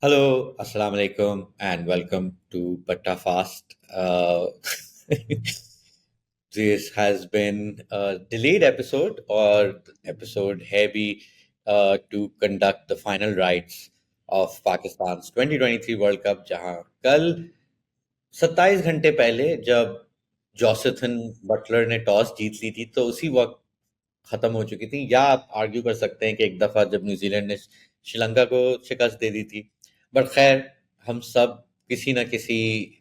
Hello, Assalamu alaikum, and welcome to Batta Fast. This has been a delayed episode, or episode heavy to conduct the final rites of Pakistan's 2023 World Cup, जहां कल 27 घंटे पहले जब Josephine Buttler ने toss जीत ली थी तो उसी वक्त खत्म हो चुकी थी, या आप आर्ग्यू कर सकते हैं कि एक दफा जब न्यूजीलैंड ने श्रीलंका को शिकस्त दे दी थी। बट खैर, हम सब किसी ना किसी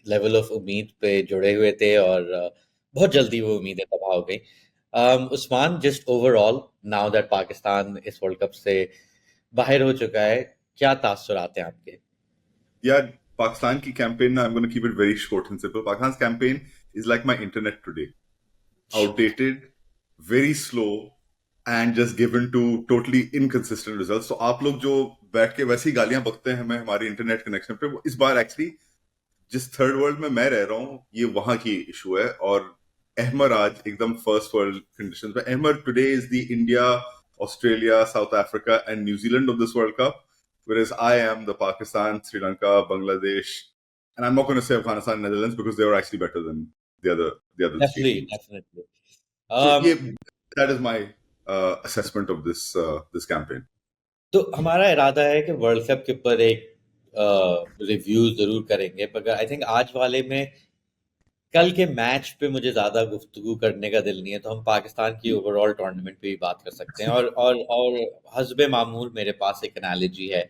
लेवल ऑफ उम्मीद पे जुड़े हुए थे और बहुत जल्दी वो उम्मीदें तबाह हो गई। Usman, just overall now that Pakistan इस वर्ल्ड कप से बाहर हो चुका है, क्या तासुरात हैं आपके? Yeah, Pakistan ki campaign, I'm going to keep it very short and simple. Pakistan's campaign is like my internet today. Outdated, very slow, and just given to totally inconsistent results. So आप लोग जो बैठ के वैसी गालियां बकते हैं हमें हमारे इंटरनेट कनेक्शन पे, वो इस बार एक्चुअली जिस थर्ड वर्ल्ड में मैं रह रहा हूँ ये वहां की इशू है। और अहमर आज एकदम फर्स्ट वर्ल्ड कंडीशंस में, Ahmar today is the India, Australia, south Africa and New Zealand of this world cup, whereas I am the Pakistan, Sri Lanka, Bangladesh, and I'm not going to say Afghanistan, Netherlands because they were actually better than the other three definitely, teams. Definitely. So yeah, that is my assessment of this campaign. तो हमारा इरादा है कि world cup के ऊपर एक review जरूर करेंगे, मगर आई थिंक आज वाले में कल के मैच पे मुझे ज्यादा गुफ्तगू करने का दिल नहीं है, तो हम पाकिस्तान की ओवरऑल टूर्नामेंट पे भी बात कर सकते हैं। और हस्बे मामूल मेरे पास एक एनालॉजी है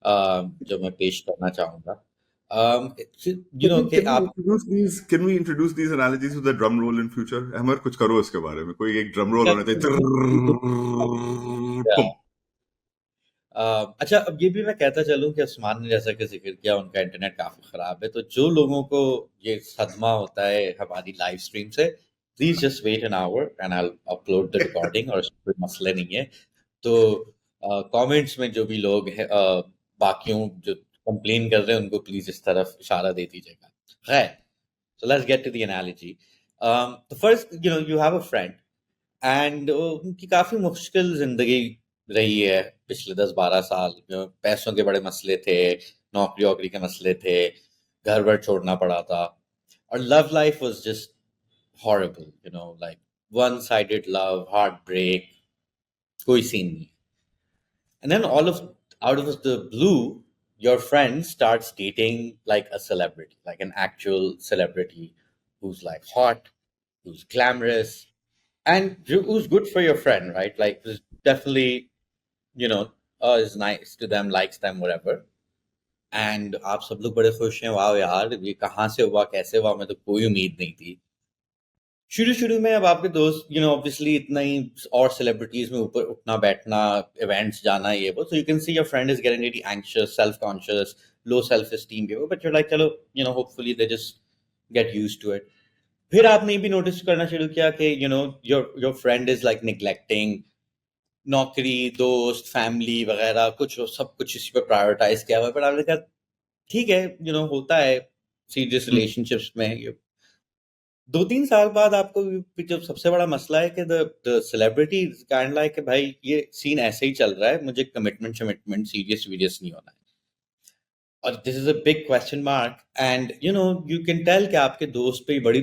जो मैं पेश करना चाहूंगा। यू Can नो we कि can we आप introduce these can we introduce these analogies with a drum roll in future? Ahmed कुछ करो इसके बारे में, कोई एक ड्रम रोल होना चाहिए। Pum. अच्छा, अब ये भी मैं कहता चलूं कि उस्मान ने जैसा कि जिक्र किया उनका इंटरनेट काफी खराब है, तो जो लोगों को ये सदमा होता है हमारी लाइव स्ट्रीम से, please just wait an hour and I upload the recording, और उसमें कोई मसला नहीं है। तो कमेंट्स में जो भी लोग हैं, बाकियों जो कंप्लेन कर रहे हैं, उनको प्लीज इस तरफ इशारा दे दीजिएगा। खैर, so let's get to the analogy. The first, you have a friend, and उनकी काफी मुश्किल जिंदगी रही है पिछले 10-12 साल। पैसों के बड़े मसले थे, नौकरी वोकरी के मसले थे, घर वर छोड़ना पड़ा था, और love life was just horrible, like one sided love, heart break, कोई सीन नहीं। And then all of out of the blue, your friend starts dating like a celebrity, like an actual celebrity who's like hot, who's glamorous, and who's good for your friend, right? Like who's definitely, is nice to them, likes them, whatever. And आप सब लोग बड़े खुश हैं, वाह यार ये कहाँ से हुआ, कैसे हुआ, मैं तो कोई उम्मीद नहीं थी। शुरू शुरू में अब आपके दोस्त, ऑब्वियसली इतना ही, और सेलिब्रिटीज में ऊपर उठना बैठना, इवेंट्स जाना, ये वो, so you can see your friend is getting really anxious, self conscious, low self esteem भी हो, बट यू लाइक चलो, hopefully they just get used to it. फिर आपने ये भी नोटिस करना शुरू किया कि your friend is like neglecting नौकरी, दोस्त, फैमिली वगैरह, कुछ सब कुछ इसी पे प्रायोरिटाइज किया हुआ है। पर आपने कहा ठीक है, होता है सीरियस रिलेशनशिप्स में। 2-3 साल बाद आपको जब सबसे बड़ा मसला है कि द सेलिब्रिटी काइंड लाइक कि भाई ये सीन ऐसे ही चल रहा है, मुझे कमिटमेंट कमिटमेंट सीरियस वीरियस नहीं होना है, और this is a big question mark. And you can tell कि आपके दोस्त पे बड़ी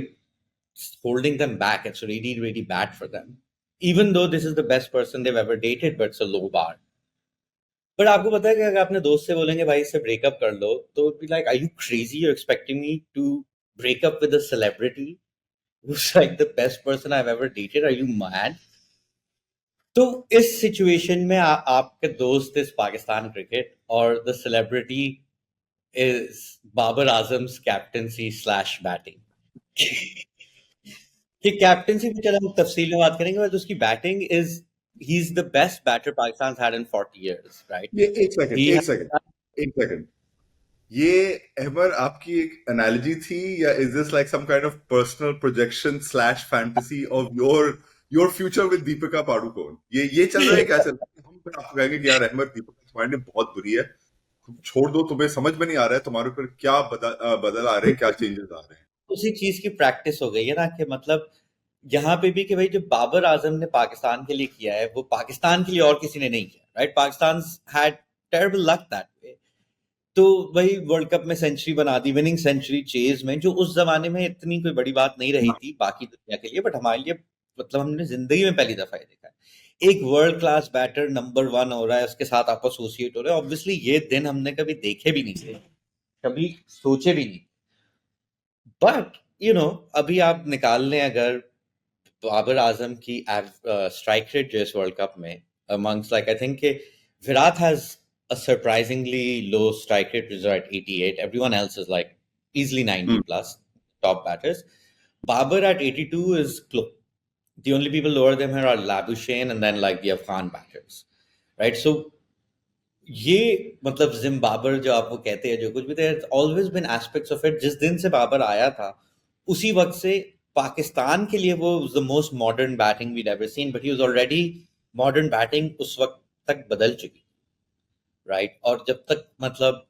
holding them back. It's really really bad for them, even though this is the best person they've ever dated, but it's a low bar. But आपको पता है कि अगर अपने दोस्त से बोलेंगे भाई इससे ब्रेकअप कर लो, तो be like, are you crazy, you expecting me to breakup with a celebrity who's like the best person I've ever dated? Are you mad? तो इस सिचुएशन में आपके दोस्त इस पाकिस्तान क्रिकेट, और the celebrity is Babar Azam's captaincy slash batting. कि captaincy में चलो हम तफसील में बात करेंगे, बट उसकी batting is, he is the best batter Pakistan had in 40 years, right? ये एक सेकंड ही एक सेकंड एक सेकंड ये अहमर आपकी एक एनालॉजी थी, या is this like some kind of personal projection slash fantasy of your future with Deepika Padukone? ये चल रहा है, क्या चल रहा है? हम फिर आपको कहेंगे कि यार अहमद, दीपिका तुम्हारे लिए बहुत बुरी है, तुम छोड़ दो, तुम्हें समझ में नहीं आ रहा है तुम्हारे ऊपर क्या बदल आ रहे हैं, क्या चेंजेस आ रहे हैं। उसी चीज की प्रैक्टिस हो गई है ना, कि मतलब यहाँ पे भी कि भाई जो बाबर आजम ने पाकिस्तान के लिए किया है, वो पाकिस्तान के लिए और किसी ने नहीं किया, right? Pakistan had terrible luck that way. तो वही वर्ल्ड कप में सेंचुरी बना दी, विनिंग सेंचुरी चेज में, जो उस जमाने में इतनी कोई बड़ी बात नहीं रही थी बाकी दुनिया के लिए, बट हमारे लिए मतलब हमने जिंदगी में पहली दफा ये देखा है एक वर्ल्ड क्लास बैटर नंबर 1 हो रहा है, उसके साथ आप एसोसिएट हो रहे हैं। ऑब्वियसली ये दिन हमने कभी देखे भी नहीं थे, कभी सोचे भी नहीं। बट अभी आप निकाल लें अगर बाबर आजम की स्ट्राइक रेट जो इस वर्ल्ड कप में amongst like I think Virat has a surprisingly low strike rate, which is at 88. Everyone else is like easily 90 plus top batters. Babar at 82 is the only people lower than her are Labuschagne and then like the Afghan batters, right? So ये मतलब gym Babar जो आप वो कहते हैं जो कुछ भी, there always been aspects of it. जिस दिन से बाबर आया था उसी वक्त से पाकिस्तान के लिए वो the most modern batting weed ever seen, but he was already modern batting उस वक्त तक बदल चुकी, राइट? और जब तक मतलब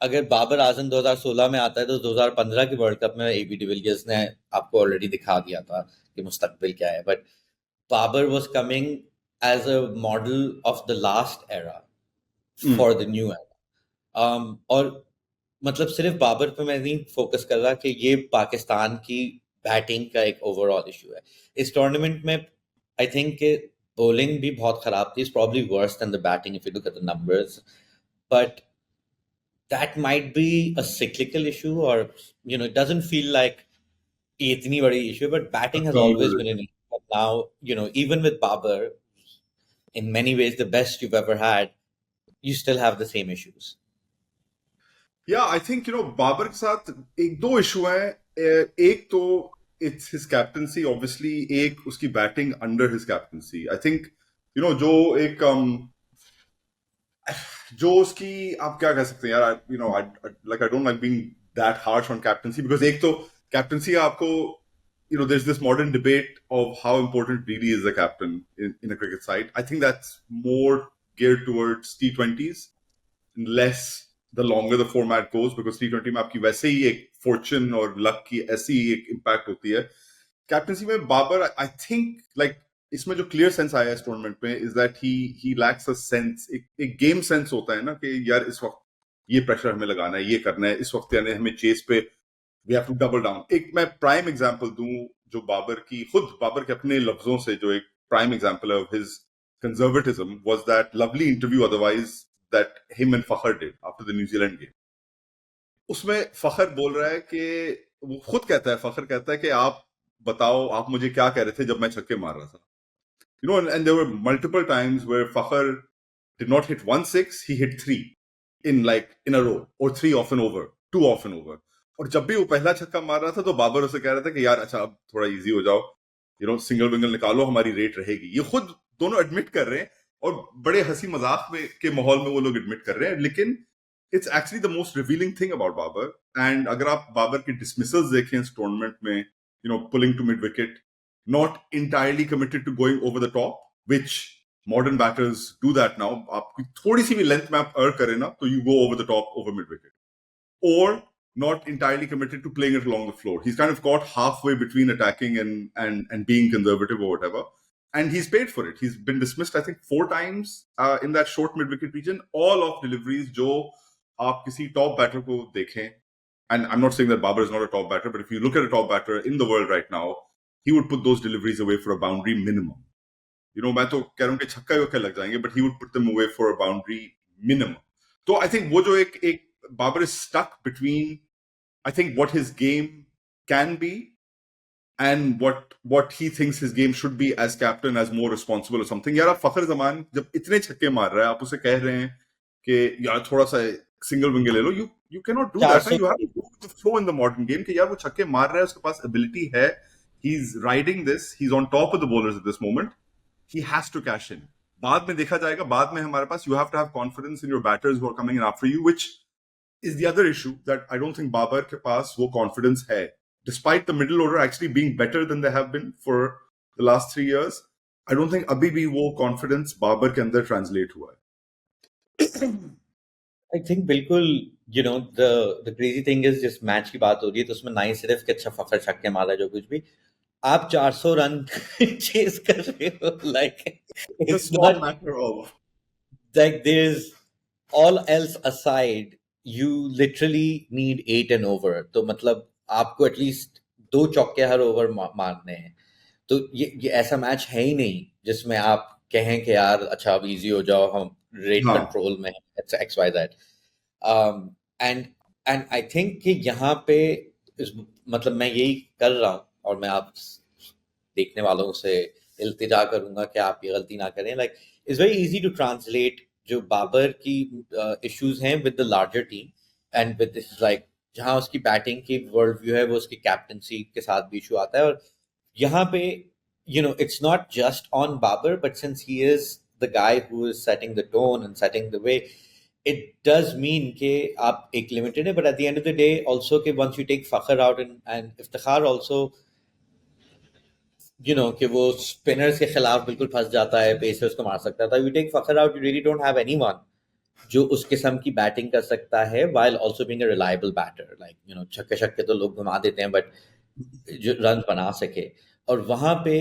अगर बाबर आजम 2016 में आता है तो 2015 के वर्ल्ड कप में एबी डिविलियर्स ने आपको ऑलरेडी दिखा दिया था कि मुस्तकबिल क्या है। But Babar was coming as a model of the last era for the new era. और मतलब सिर्फ बाबर पे मैं नहीं फोकस कर रहा कि ये पाकिस्तान की बैटिंग का एक ओवरऑल इशू है इस टूर्नामेंट में। आई थिंक बॉलिंग भी बहुत खराब थी, it's probably worse than the batting if you look at the numbers, but that might be a cyclical issue, or it doesn't feel like ये इतनी बड़ी issue, but batting has always been an issue. But now even with Babar, in many ways the best you've ever had, you still have the same issues. Yeah, I think Babar के साथ एक दो issue हैं। एक तो it's his captaincy, obviously, एक उसकी batting under his captaincy. I think जो एक जो उसकी आप क्या कह सकते हैं यार, I don't like being that harsh on captaincy, because एक तो captaincy आपको there's this modern debate of how important really is the captain in a cricket side. I think that's more geared towards T20s, less the longer the format goes, because T20 में आपकी वैसे ही एक fortune और luck की ऐसी एक impact होती है। कैप्टनसी में बाबर, I think, like इसमें जो क्लियर सेंस आया इस टूर्नामेंट में is that he lakhs a sense, एक गेम सेंस होता है ना कि यार इस वक्त ये प्रेशर हमें लगाना है, ये करना है, इस वक्त यानी हमें चेस पे we have to double down. एक मैं प्राइम एग्जांपल दूं जो बाबर के अपने लफ्जों से जो एक prime example of his conservatism was that lovely interview otherwise that him and Fakhar did after the New Zealand game. उसमें फखर बोल रहा है कि वो खुद कहता है, फखर कहता है कि आप बताओ आप मुझे क्या कह रहे थे जब मैं छक्के मार रहा था। And there were multiple times where Fakhr did not hit 1 6, he hit 3 in a row, or 3 off and over, 2 off and over. और जब भी वो पहला छक्का मार रहा था तो बाबर उसे कह रहा था कि यार अच्छा अब थोड़ा इजी हो जाओ, सिंगल विंगल निकालो, हमारी रेट रहेगी। ये खुद दोनों एडमिट कर रहे हैं और बड़े हंसी मजाक में के माहौल में वो लोग एडमिट कर रहे हैं, लेकिन it's actually the most revealing thing about Babar. And अगर आप बाबर की डिसमिसल्स देखें इस टूर्नामेंट में, pulling to mid wicket, not entirely committed to going over the top, which modern batters do that now. आपकी थोड़ी सी भी length में आप earn करें ना तो you go over the top over mid wicket, or not entirely committed to playing it along the floor. He's kind of got halfway between attacking and being conservative or whatever, and he's paid for it. He's been dismissed I think 4 times in that short mid wicket region, all of deliveries जो आप किसी top batter को देखें, and I'm not saying that Babar is not a top batter, but if you look at a top batter in the world right now, he would put those deliveries away for a boundary minimum. मैं तो कह रहा हूं कि छक्का वक्का लग जाएंगे, but he would put them away for a boundary minimum. तो I think वो जो एक Babar is stuck between, I think, what his game can be and what he thinks his game should be as captain, as more responsible or something. यार आप फखर जमान जब इतने छक्के मार रहा है, आप उसे कह रहे हैं कि यार थोड़ा सा सिंगल विंगल ले लो, you cannot do that. You have to go with the flow in the modern game कि यार वो छक्के मार रहा है, उसके पास ability है, he's riding this, he's on top of the bowlers at this moment, he has to cash in. बाद में देखा जाएगा, बाद में हमारे पास, you have to have confidence in your batters who are coming in after you, which is the other issue that I don't think Babar के पास वो confidence है, despite the middle order actually being better than they have been for the last 3 years. I don't think अभी भी वो confidence Babar के अंदर translate हुआ है। I think बिल्कुल the crazy thing is जिस मैच की बात हो रही है तो उसमें ना ही सिर्फ कि अच्छा फखर छक्के मारा जो कुछ भी, आप 400 रन चेस कर रहे हो, like it's not matter of like there's all else aside, you literally need 8 and over. तो मतलब आपको एटलीस्ट 2 चौके हर ओवर मारने हैं। तो ये ऐसा मैच है ही नहीं जिसमें आप कहें कि यार अच्छा अब इजी हो जाओ, हम रेट हाँ कंट्रोल में हैं, X Y that. And and I think कि यहाँ पे मतलब मैं यही कर रहा हूँ, और मैं आप देखने वालों से इल्तिजा करूंगा कि आप ये गलती ना करें। Like it's very easy to translate जो बाबर की इश्यूज हैं with the larger team, and with this like जहाँ उसकी बैटिंग की वर्ल्ड व्यू है वो उसकी कैप्टनसी के साथ भी इशू आता है। और यहाँ पे it's not just on Babar, but since he is the guy who is setting the tone and setting the way, it does mean कि आप एक limited है, but at the end of the day also कि once you take Fakhr out and Iftikhar also, कि वो spinners के खिलाफ बिल्कुल फंस जाता है, pacers को मार सकता था। You take Fakhr out, you really don't have anyone जो उस किस्म की बैटिंग कर सकता है while also being a reliable batter, like छक्के छक्के तो लोग घुमा देते हैं, but जो रन बना सके। और वहां पे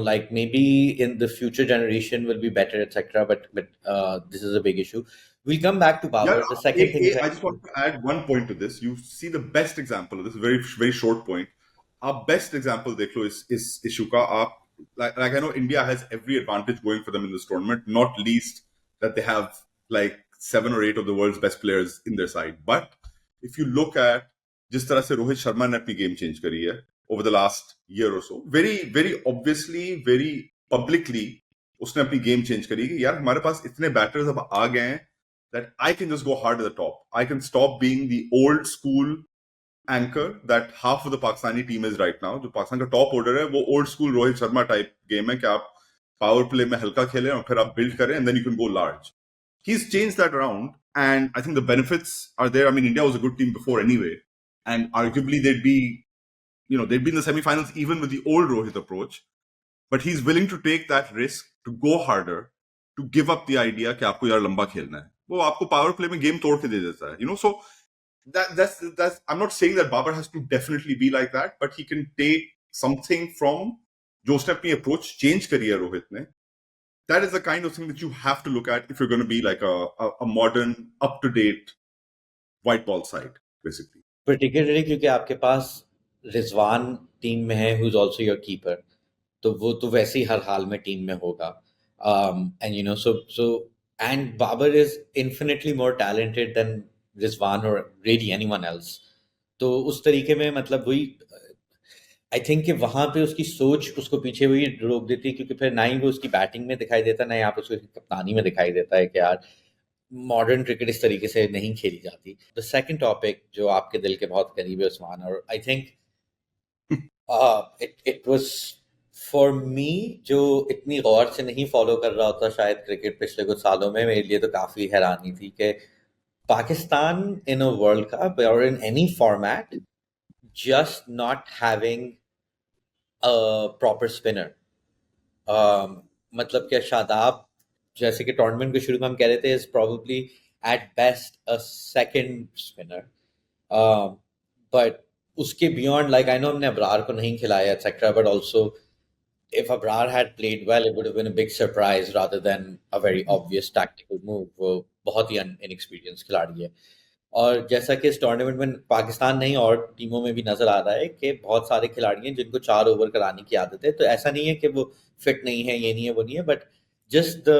like maybe in the future generation will be better, etc. But this is a big issue. We'll come back to Yeah, Babar. The second thing is I just want to add one point to this. You see the best example of this, very very short point. Our best example, dekho, is Ishuka. Like I know India has every advantage going for them in this tournament, not least that they have like 7 or 8 of the world's best players in their side. But if you look at जिस तरह से रोहित शर्मा ने अपनी game change करी है over the last year or so, very very obviously, very publicly, उसने अपनी game change करी कि यार हमारे पास इतने बैटर्स अब आ गए हैं that I can just go hard at the top. I can stop being the old school anchor that half of the Pakistani team is right now. जो पाकिस्तान का टॉप ऑर्डर है वो old school Rohit Sharma type game है कि आप power play में हल्का खेलें और फिर आप बिल्ड करें and then you can go large. He's changed that around and I think the benefits are there. I mean, India was a good team before anyway, and arguably they'd be in the semi-finals even with the old Rohit approach. But he's willing to take that risk to go harder, to give up the idea कि आपको यार लंबा खेलना है। वो आपको power play में game तोड़ के दे देता है, so that's I'm not saying that Babar has to definitely be like that, but he can take something from जो उसने अपनी approach change करी है रोहित ने। That is the kind of thing that you have to look at if you're going to be like a modern, up-to-date white ball side, basically. particularly क्योंकि आपके पास Rizwan team में है, who is also your keeper, तो वो तो वैसे ही हर हाल में team में होगा। And and Babar is infinitely more talented than Rizwan or really anyone else. तो उस तरीके में मतलब वही आई थिंक कि वहां पे उसकी सोच उसको पीछे वही रोक देती है, क्योंकि फिर ना ही वो उसकी बैटिंग में दिखाई देता, ना यहाँ पे उसकी कप्तानी में दिखाई देता है कि यार मॉडर्न क्रिकेट इस तरीके से नहीं खेली जाती। द सेकंड टॉपिक जो आपके दिल के बहुत करीब है उस्मान, और I think it was for me जो इतनी गौर से नहीं फॉलो कर रहा होता शायद क्रिकेट पिछले कुछ सालों में, मेरे लिए तो काफी हैरानी थी कि पाकिस्तान इन अ वर्ल्ड कप और in any format just not having a proper spinner. मतलब क्या शादाब जैसे कि टूर्नामेंट के शुरू में हम कह रहे थे is probably at best a second spinner, but उसके बियॉन्ड लाइक आई नो हमने अबरार को नहीं खिलाया etcetera, but also if Abrar had played well, it would have been a big surprise rather than a very obvious tactical move. वो बहुत ही inexperienced खिलाड़ी है। और जैसा कि इस टूर्नामेंट में पाकिस्तान नहीं और टीमों में भी नजर आ रहा है कि बहुत सारे खिलाड़ी हैं जिनको 4 ओवर कराने की आदत है। तो ऐसा नहीं है कि वो फिट नहीं है, ये नहीं है, वो नहीं है, बट जस्ट द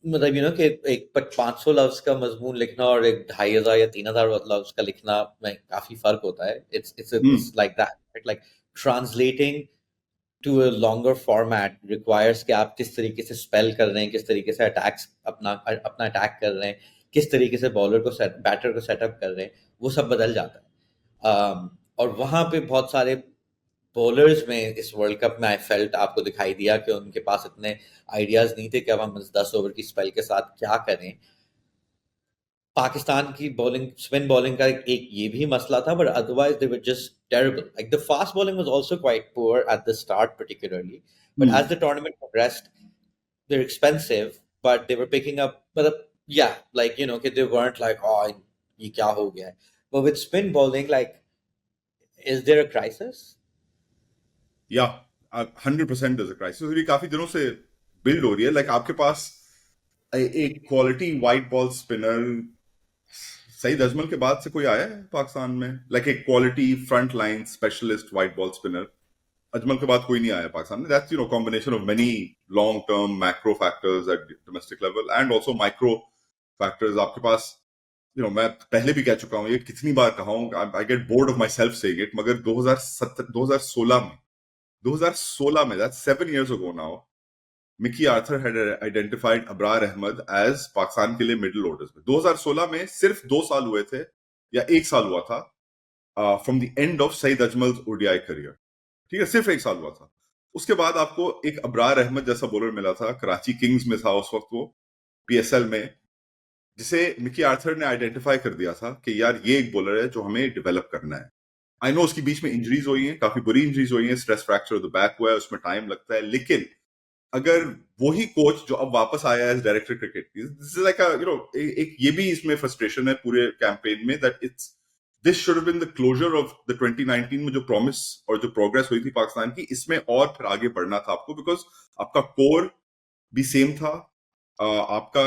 मतलब कि एक 500 लफ्ज का मजमून लिखना और एक 2,500 या 3,000 लफ्ज का लिखना में काफी फर्क होता है। It's like that, like translating to a longer format requires कि आप किस तरीके से स्पेल कर रहे हैं, किस तरीके से अटैक्स अपना अपना अटैक कर रहे हैं, किस तरीके से बॉलर को बैटर को सेटअप कर रहे हैं, वो सब बदल जाता है। और वहां पे बहुत सारे बॉलर्स में इस वर्ल्ड कप में आई फेल्ट आपको दिखाई दिया कि उनके पास इतने आइडियाज नहीं थे कि अब हम इस 10 ओवर की स्पेल के साथ क्या करें। पाकिस्तान की बॉलिंग, स्पिन बॉलिंग का एक ये भी मसला था, but otherwise they were just terrible. Like the fast bowling was also quite poor at the start particularly, but as the tournament progressed they're expensive, but they were picking up, but yeah, like कि they weren't like oh ये क्या हो गया है। But with spin bowling, like is there a crisis? Yeah, 100% there's a crisis। ये काफी दिनों से build हो रही है। Like आपके पास एक quality white ball spinner Saeed Ajmal के बाद से कोई आया है पाकिस्तान में, लाइक एक quality front line specialist white ball spinner? Ajmal के बाद कोई नहीं आया पाकिस्तान में. That's combination of many long term macro factors at domestic level and also micro factors. आपके पास मैं पहले भी कह चुका हूं, ये कितनी बार कहा हूं, I get bored of myself saying it, मगर 2016 में that's 7 years ago now, Mickey Arthur had identified Abrar Ahmed as Pakistan के लिए मिडिल ऑर्डर्स में. 2016 में सिर्फ 2 साल हुए थे या 1 साल हुआ था from the end of Saeed Ajmal ODI career. ठीक है, सिर्फ 1 साल हुआ था. उसके बाद आपको एक अबरार अहमद जैसा बॉलर मिला था, कराची किंग्स में था उस वक्त वो, पीएसएल में, जिसे मिकी आर्थर ने आइडेंटिफाई कर दिया था कि यार ये एक बॉलर है जो हमें डेवलप करना है. आई नो उसकी बीच में इंजरीज हुई हैं, काफी बुरी इंजरीज हुई हैं, stress fracture of the back हुआ है, उसमें टाइम लगता है, लेकिन अगर वही कोच जो अब वापस आया है director cricket, this is like एक ये भी इसमें फ्रस्ट्रेशन है पूरे कैंपेन में, that it's this should have been the closure of the 2019 में जो प्रॉमिस और जो प्रोग्रेस हुई थी पाकिस्तान की, इसमें और फिर आगे बढ़ना था आपको, बिकॉज आपका कोर भी सेम था, आपका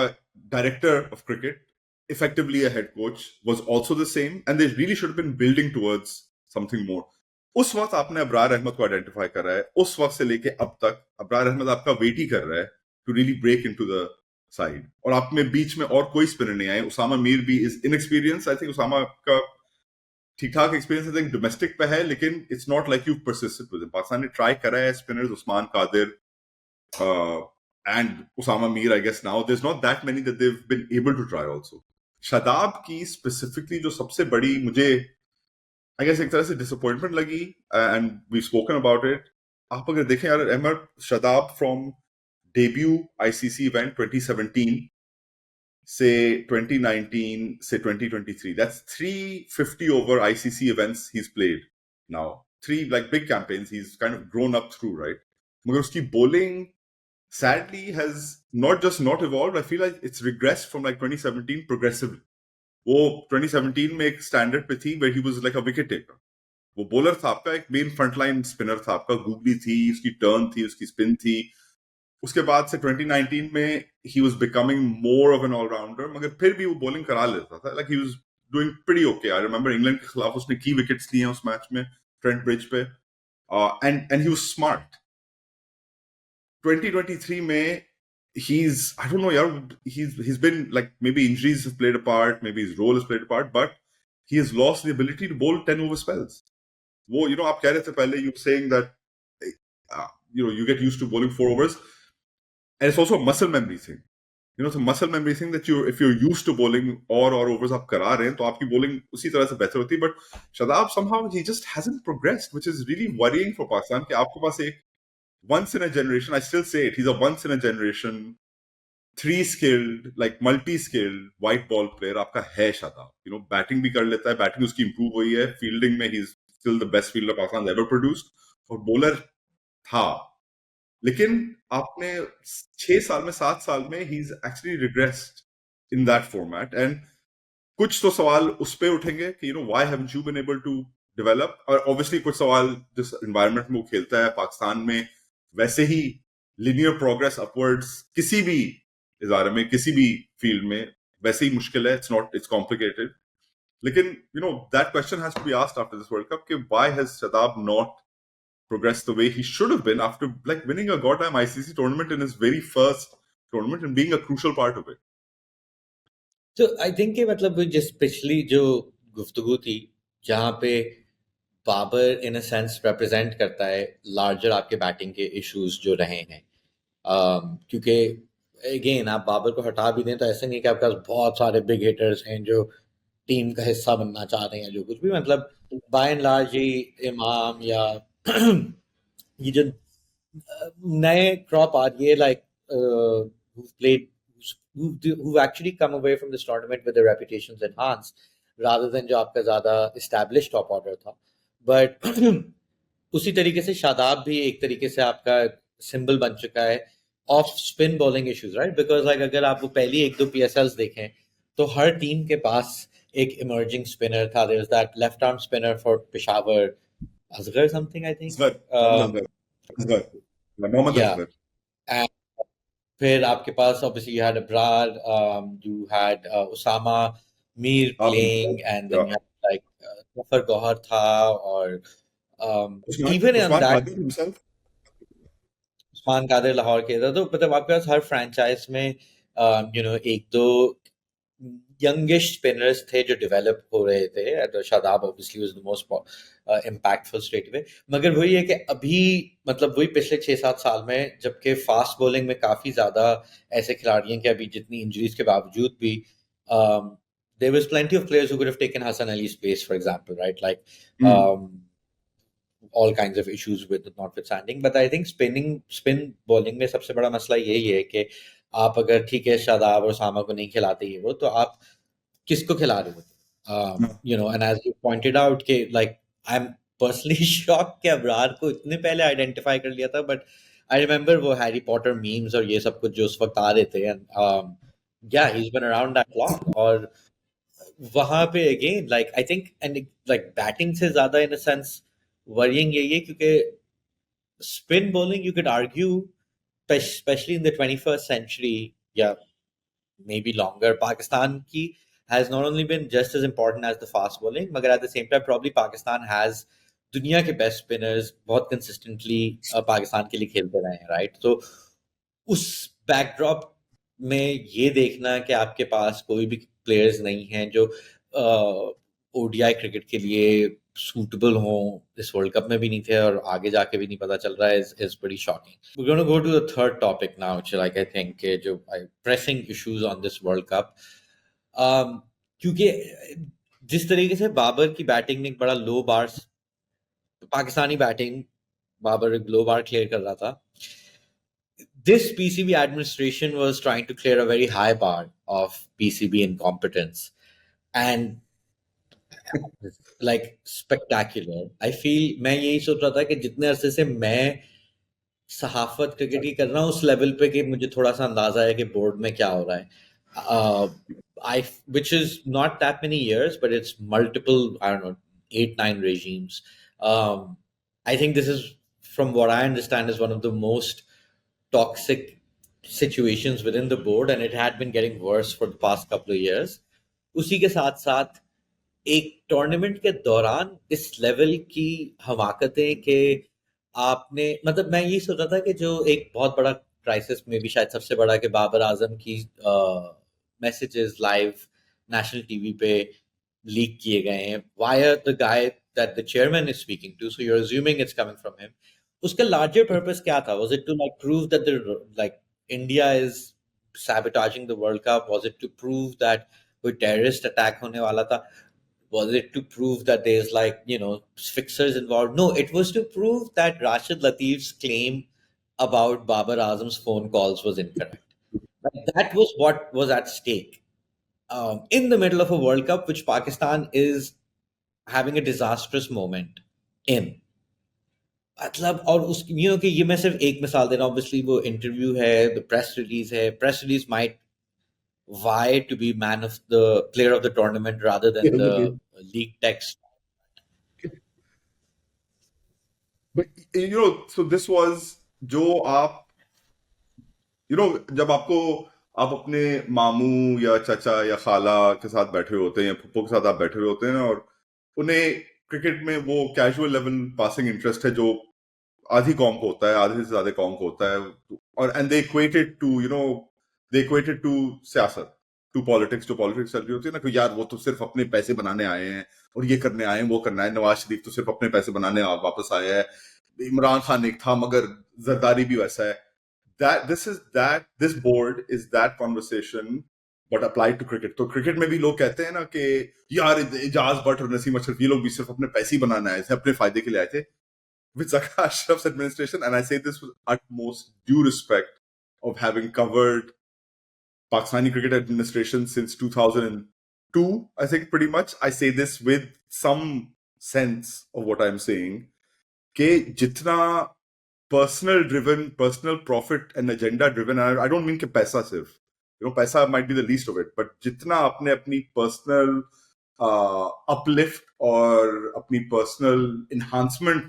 director of cricket effectively a head coach was also the same, and they really should have been building towards something more. उस वक्त आपने अबरार अहमद को आइडेंटिफाई करा है, उस वक्त से लेके अब तक अबरार अहमद आपका वेट ही कर रहा है to really break into the side, और आप में बीच में और कोई स्पिनर नहीं आए. उसामा मीर भी is inexperience. I think Usama का ठीक ठाक एक्सपीरियंस आई थिंक डोमेस्टिक पे है, लेकिन it's not like you persisted with him. Pakistan ने ट्राई करा है spinners, Usman Qadir and Usama Mir, I guess now there's not that many that they've been able to try also. Shadab की स्पेसिफिकली जो सबसे बड़ी मुझे आई गेस एक तरह से डिसअपॉइंटमेंट लगी, and we spoken about it. आप अगर देखें यार, Ahmad Shadab from debut ICC event 2017 से 2019 से 2023, that's 350 over ICC events he's played now, 3 like big campaigns he's kind of grown up through, right? मगर उसकी bowling sadly has not just not evolved, I feel like it's regressed from like 2017 progressively. वो 2017 में एक standard पे थी where he was like a wicket taker. वो bowler था आपका, एक मेन फ्रंटलाइन स्पिनर था आपका, गूगली थी, उसकी टर्न थी, उसकी स्पिन थी. उसके बाद से 2019 में he was becoming more of an all-rounder, मगर फिर भी वो बॉलिंग करा लेता था, like he was doing pretty okay. I remember England के खिलाफ उसने की विकेट्स लिए हैं उस मैच में ट्रेंट ब्रिज पे, and he was smart. 2023 में I don't know, yaar, he's been like, maybe injuries have played a part, maybe his role has played a part, but he has lost the ability to bowl 10 over spells. वो आप कह रहे थे पहले, you were saying that you get used to bowling 4 overs, and it's also a muscle memory thing. It's a muscle memory thing that if you're used to bowling और overs आप करा रहे हैं, तो आपकी bowling उसी तरह से बेहतर होती है. But Shadab somehow he just hasn't progressed, which is really worrying for Pakistan कि आपके पास एक once in a generation, I still say it, he's a once in a generation 3 skilled, like multi-skilled white ball player आपका है Shadab. Batting भी कर लेता है, बैटिंग उसकी इंप्रूव हुई है, फील्डिंग में he's still the best fielder Pakistan ever produced, और बॉलर था. लेकिन आपने 6 साल में 7 साल में he's actually regressed in that format, and कुछ तो सवाल उस पे उठेंगे कि why haven't you been able to develop, और obviously कुछ सवाल जिस environment में वो खेलता है पाकिस्तान में, वैसे ही linear progress upwards किसी भी इदारे में, किसी भी फील्ड में वैसे ही मुश्किल है. It's complicated. लेकिन that question has to be asked after this World Cup कि why has Shadab not progressed the way he should have been after like winning a goddamn ICC tournament in his very first tournament and being a crucial part of it. तो आई think कि मतलब जिस पिछली जो गुफ्तगू थी, जहाँ पे बाबर इन अ सेंस रिप्रेजेंट करता है लार्जर आपके बैटिंग के इश्यूज जो रहे हैं, क्योंकि अगेन आप बाबर को हटा भी दें तो ऐसा नहीं कि आपके पास बहुत सारे बिग हिटर्स हैं जो टीम का हिस्सा बनना चाह रहे हैं, जो कुछ भी, मतलब बाय एंड लार्ज ही इमाम या ये जो नए क्रॉप आ रही है, like who've played who've actually come away from this tournament with their reputations enhanced rather than जो आपका ज़्यादा established top order था. But उसी तरीके से शादाब भी एक तरीके से आपका सिंबल बन चुका है off spin bowling issues, right? Because like अगर आप वो पहली 1-2 PSLs देखें तो हर टीम के पास एक इमर्जिंग स्पिनर था. There is that left arm spinner for Peshawar, Asghar something I think, Asghar, Mohammad Asghar, Asghar, Mohammad या Asghar. फिर आपके पास obviously you had Abrar, you had Osama Mir playing, and then Yeah. you had like Zafar Gohar tha, or even on Usman that Qadir himself. Usman Qadir Lahore के था, तो मतलब आपके पास हर franchise में एक दो यंगिश स्पिनर्स थे जो डेवलप हो रहे थे। तो Shadab obviously was the most impactful straight away. मगर वही है कि अभी मतलब वही पिछले 6-7 साल में, जबकि फास्ट बॉलिंग में काफी ज्यादा ऐसे खिलाड़ी हैं कि अभी जितनी इंजरीज के बावजूद भी there was plenty of players who could have taken Hassan Ali's place, for example, right? Like Hmm. all kinds of issues with it notwithstanding. But I think spin bowling में सबसे बड़ा मसला यही है कि आप अगर ठीक है शादाब और सामा को नहीं खिलाते ये वो, तो आप किसको खिला रहे हो? And as you pointed out कि like I'm personally shocked कि अबरार को इतने पहले आइडेंटिफाई कर लिया था, but I remember वो हैरी पॉटर मीम्स और ये सब कुछ जो उस वक्त आ रहे थे, and yeah, he's been around that long। और वहां पे again like I think and like batting से ज्यादा इन अ सेंस वरिंग यही है, क्योंकि spin bowling you could argue, especially in the 21st century, yeah, maybe longer, Pakistan ki has not only been just as important as the fast bowling, but at the same time probably Pakistan has दुनिया के best spinners बहुत consistently Pakistan के लिए खेलते रहे हैं, right? तो उस बैकड्रॉप में ये देखना कि आपके पास कोई भी प्लेयर्स नहीं हैं जो ओडीआई क्रिकेट के लिए सूटेबल हों, इस वर्ल्ड कप में भी नहीं थे और आगे जाके भी नहीं पता चल रहा है, is pretty shocking. We're going to go to the third topic now, which like I think जो pressing issues on this World Cup. क्योंकि जिस तरीके से बाबर की बैटिंग ने एक बड़ा लो बार, पाकिस्तानी बैटिंग बाबर एक लो बार क्लियर कर रहा था, this PCB administration was trying to clear a very high bar of PCB incompetence, and like spectacular. I feel मैं यही सोच रहा था कि जितने अरसे से मैं सहाफत क्रिकेट की कर रहा हूँ उस लेवल पे कि मुझे थोड़ा सा अंदाजा है कि बोर्ड में क्या हो रहा है। I which is not that many years, but it's multiple, I don't know, 8-9 regimes. I think this is, from what I understand, is one of the most toxic situations within the board, and it had been getting worse for the past couple of years. उसी के साथ साथ एक tournament के दौरान इस level की हमाकतें कि आपने मतलब मैं ये सोच रहा था कि जो एक बहुत बड़ा क्राइसिस में भी शायद सबसे बड़ा कि बाबर आजम की मैसेजेस लाइव नेशनल टीवी पे लीक किए गए हैं via the guy that the chairman is speaking to, so you are assuming it's coming from him. उसका लार्जर पर्पस क्या था? Was it to like prove that the like India is sabotaging the World Cup? Was it to prove that कोई terrorist attack होने वाला था? Was it to prove that there's like, fixers involved? No, it was to prove that Rashid Latif's claim about Babar Azam's phone calls was incorrect. Like, that was what was at stake in the middle of a World Cup, which Pakistan is having a disastrous moment in. मतलब और उस कि ये मैं सिर्फ एक मिसाल दे रहा हूँ, ऑब्वियसली वो इंटरव्यू है, the press release might vie to be man of the player of the tournament rather than the league text. But so this was जो आप जब आप अपने मामू या चाचा या खाला के साथ बैठे होते हैं या फुप्पो के साथ आप बैठे हुए होते हैं ना, और उन्हें क्रिकेट में वो कैजुअल लेवल पासिंग इंटरेस्ट है जो आधी कौम को होता है, आधे से ज्यादा कौम को होता है, और एंड दे इक्वेटेड टू सियासत, टू पॉलिटिक्स, जो पॉलिटिक्स चल रही होती है ना, कि यार वो तो सिर्फ अपने पैसे बनाने आए हैं और ये करने आए हैं, वो करना है, नवाज शरीफ तो सिर्फ अपने पैसे बनाने वापस आया है, इमरान खान एक था मगर जरदारी भी वैसा है। This board is that conversation but applied to cricket. तो क्रिकेट में भी लोग कहते हैं ना कि यार इजाज भट्ट और नसीम अशरफ ये लोग भी सिर्फ अपने पैसे ही बनाने आए थे, अपने फायदे के लिए आए थे। With Zaka Ashraf's administration, and I say this with utmost due respect of having covered Pakistani cricket administration since 2002, I think pretty much, I say this with some sense of what I'm saying, कि जितना personal driven, personal profit and agenda driven, and I don't mean कि पैसा सिर्फ, पैसा might be the least of it, but जितना आपने अपनी personal uplift और अपनी personal enhancement,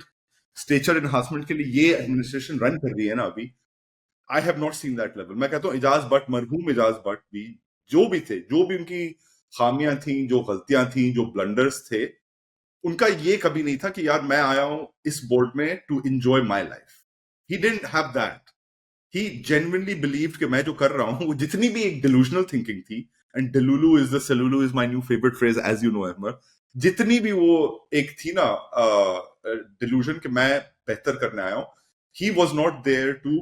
स्टेचर एनहांसमेंट के लिए ये एडमिनिस्ट्रेशन रन कर रही है ना अभी, I have not seen that level. मैं कहता हूँ इजाज बट, मरहूम इजाज बट भी, जो भी थे, जो भी उनकी खामियां थी, जो गलतियां थी, जो ब्लंडर्स थे, उनका ये कभी नहीं था कि यार मैं आया हूं इस बोर्ड में to enjoy my life. He didn't have that. He genuinely believed कि मैं जो कर रहा हूं, वो जितनी भी एक delusional thinking थी, and delulu is the selulu is my new favorite phrase, as you know, Ahmad. जितनी भी वो एक थी ना delusion कि मैं बेहतर करने आया हूं, he was not there to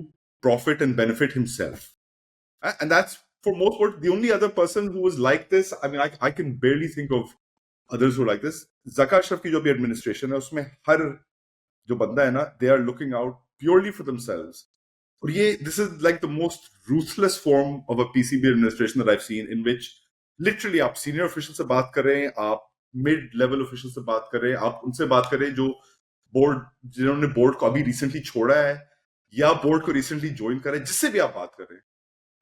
profit and benefit himself. And that's, for most part, the only other person who was like this. I mean, I can barely think of others who are like this. Zaka Ashraf की जो भी administration है, उसमें हर जो बंदा है ना, they are looking out purely for themselves. और ये, this is like the most ruthless form of a PCB administration that I've seen, in which literally आप senior official से बात कर रहे हैं, आप mid level official से बात कर रहे हैं, आप उनसे बात कर रहे हैं जो बोर्ड, जिन्होंने बोर्ड को अभी रिसेंटली छोड़ा है या बोर्ड को रिसेंटली ज्वाइन करा है, जिससे भी आप बात कर रहे हैं,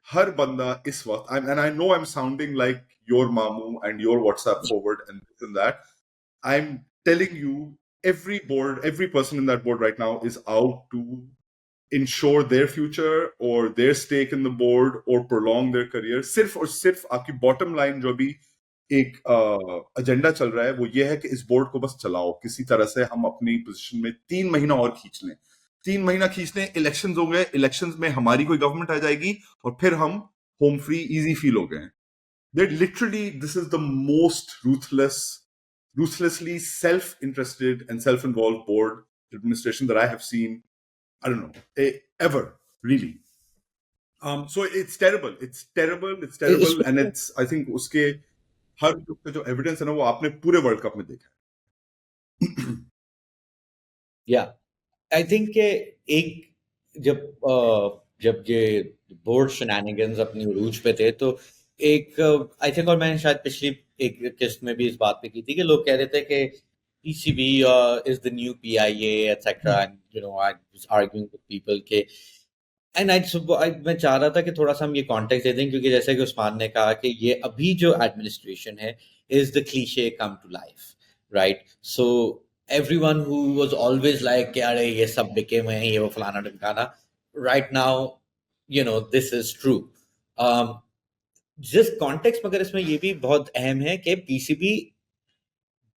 हर बंदा इस वक्त, and I know I'm sounding like your mamu and your WhatsApp forward and this and that. I'm telling you, every board, every person in that board right now is out to ensure their future or their stake in the board or prolong their career. सिर्फ और सिर्फ आपकी bottom line जो भी एक agenda चल रहा है, वो ये है कि इस बोर्ड को बस चलाओ किसी तरह से, हम अपनी पोजीशन में 3 महीना और खींच लें. 3 महीना खींचने, इलेक्शंस हो गए, इलेक्शंस में हमारी कोई गवर्नमेंट आ जाएगी और फिर हम होम फ्री इजी फील हो गए. That literally, this is the most ruthlessly self-interested and self-involved board administration that I have seen, I don't know, ever, really. So it's terrible. It's terrible. It's terrible. And it's, I think, उसके हर जो evidence है ना, वो आपने पूरे world cup में देखा है. या आई थिंक के एक जब ये बोर्ड शेनानिगन्स अपनी उरूज पे थे, तो एक आई थिंक, और मैंने शायद पिछली एक किस्त में भी इस बात पे की थी कि लोग कह रहे थे कि PCB is the new PIA etcetera, and you no I was arguing with people के, एंड मैं चाह रहा था कि थोड़ा सा हम ये कॉन्टेक्स्ट दे दें, क्योंकि जैसे कि उस्मान ने कहा कि ये अभी जो एडमिनिस्ट्रेशन है is the cliche come to life, right? So everyone who was always like कि अरे ये सब बिके हुए हैं, ये वो फलाना ढमकाना, right now you know this is true. जिस कॉन्टेक्स्ट में अगर इसमें ये भी बहुत अहम है कि पीसीबी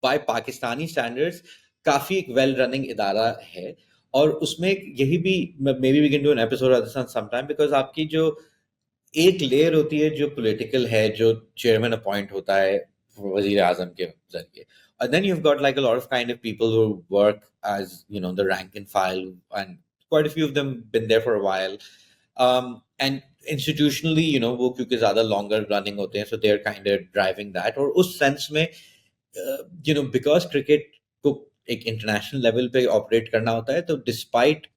बाय पाकिस्तानी स्टैंडर्ड्स काफी एक वेल रनिंग इदारा है, और उसमें यही भी, maybe we can do an episode on this some time, because आपकी जो एक लेयर होती है जो पॉलिटिकल है, जो चेयरमैन अपॉइंट होता है वजीर आजम के जरिए, and then you've got like a lot of kind of people who work as, you know, the rank and file, and quite a few of them been there for a while, and institutionally, you know, वो क्योंकि ज़्यादा longer running होते हैं, so they're kind of driving that. और उस sense में you know, because cricket को एक international level पे operate करना होता है, तो despite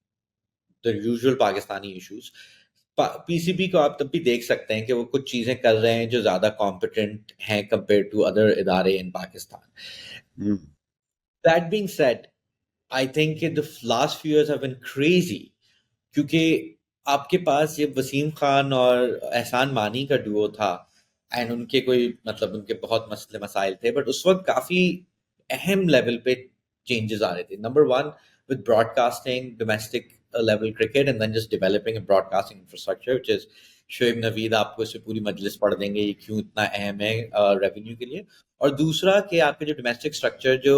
the usual Pakistani issues, PCB को आप तब भी देख सकते हैं कि वो कुछ चीजें कर रहे हैं जो ज्यादा कॉम्पिटेंट हैं कंपेयर टू अदर इदारे in Pakistan. That being said, I think the last few years have been crazy, क्योंकि आपके पास ये वसीम खान और एहसान मानी का डुओ था, एंड उनके कोई मतलब उनके बहुत मसले मसाइल थे, बट उस वक्त काफी अहम लेवल पे चेंजेस आ रहे थे. Number one, with broadcasting domestic level cricket, and then just developing a broadcasting infrastructure, which is Shoaib Naveed आपको इससे पूरी मजलिस पढ़ देंगे ये क्यों इतना अहम है रेवेन्यू के लिए. और दूसरा कि आपके जो डोमेस्टिक स्ट्रक्चर, जो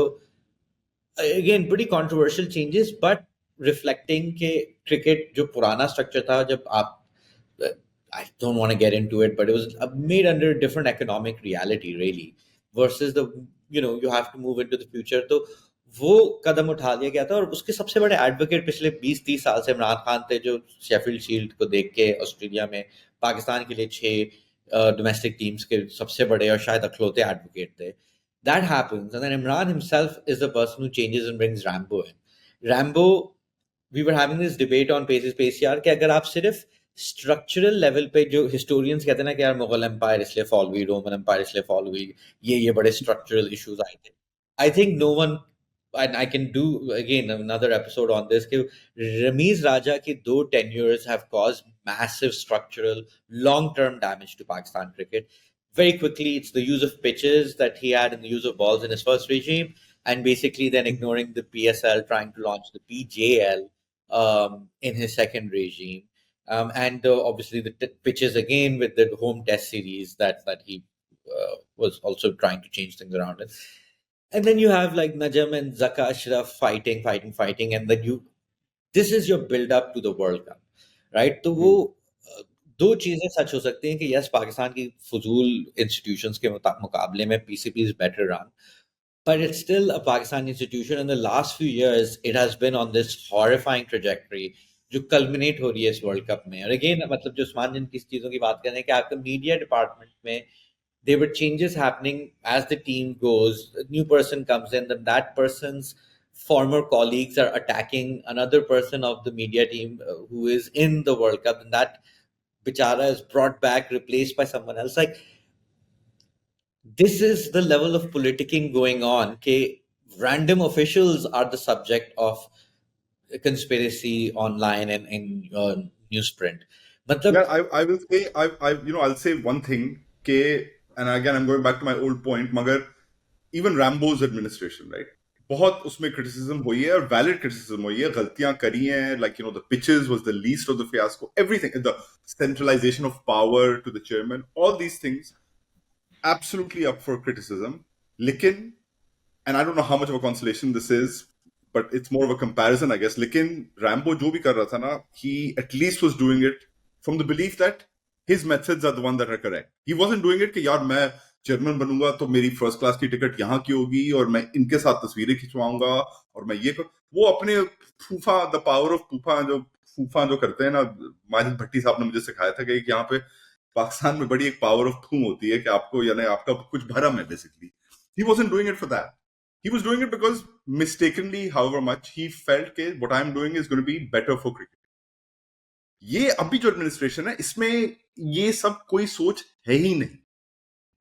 again pretty controversial changes, but reflecting के क्रिकेट जो पुराना स्ट्रक्चर था, जब आप I don't want to get into it, but it was made under a different economic reality, really, versus the, you know, you have to move into the future. तो वो कदम उठा लिया गया था, और उसके सबसे बड़े एडवोकेट पिछले 20-30 साल से इमरान खान थे, जो शेफील्ड शील्ड को देख के ऑस्ट्रेलिया में पाकिस्तान के लिए 6 डोमेस्टिक टीम्स के सबसे बड़े और शायद अखलौते एडवोकेट थे. That happens, and then Imran himself is the person who changes and brings Rambo in. Rambo, we were having this debate on Paces Pace यार, कि अगर आप सिर्फ स्ट्रक्चरल लेवल पे, जो हिस्टोरियंस कहते हैं ना कि यार मुगल एम्पायर इसलिए फॉल हुई, रोमन एम्पायर इसलिए फॉल हुई, ये बड़े स्ट्रक्चरल इश्यूज आए थे. I think no one, and I can do again another episode on this, कि Ramiz Raja की 2 tenures have caused massive structural long-term damage to Pakistan cricket. Very quickly, it's the use of pitches that he had and the use of balls in his first regime, and basically then ignoring the PSL, trying to launch the PJL in his second regime. And obviously the pitches again with the home test series that he was also trying to change things around it. And then you have like Najam and Zaka Ashraf fighting, and then this is your build up to the World Cup, right? तो वो दो चीजें सच हो सकती हैं कि yes Pakistan की फजूल इंस्टीट्यूशंस के मुकाबले में PCP is better run, but it's still a Pakistan institution. In the last few years, it has been on this horrifying trajectory जो कल्मिनेट हो रही है इस वर्ल्ड कप में. और अगेन मतलब जो उस्मान जिन किस चीजों की बात कर रहे हैं कि आपका मीडिया डिपार्टमेंट में there were changes happening as the team goes. A new person comes in, then that person's former colleagues are attacking another person of the media team who is in the World Cup, and that bichara is brought back, replaced by someone else. Like, this is the level of politicking going on. Okay, random officials are the subject of conspiracy online and in newsprint. Yeah, I will say I'll say one thing. And again I'm going back to my old point. Magar even Rambo's administration, right? बहुत उसमें criticism हुई है और valid criticism हुई है. गलतियां करी हैं, like the pitches was the least of the fiasco. Everything, the centralization of power to the chairman, all these things, absolutely up for criticism. लेकिन, and I don't know how much of a consolation this is, but it's more of a comparison, I guess. लेकिन Rambo जो भी कर रहा था ना, he at least was doing it from the belief that his methods are the one that are correct. He wasn't doing it कि यार मैं चेयरमैन बनूंगा तो मेरी फर्स्ट क्लास की टिकट यहाँ की होगी और मैं इनके साथ तस्वीरें खिंचवाऊंगा और मैं ये वो अपने फूफा, द पावर ऑफ फूफा जो करते हैं ना, माजिद भट्टी साहब ने मुझे सिखाया था कि यहाँ पे पाकिस्तान में बड़ी एक पावर ऑफ फू होती है कि आपको यानी आपका कुछ भरम है basically. He wasn't doing it for that. He was doing it because mistakenly, however much, he felt कि what I'm doing is going to be better for cricket. ये अभी जो एडमिनिस्ट्रेशन है इसमें ये सब कोई सोच है ही नहीं.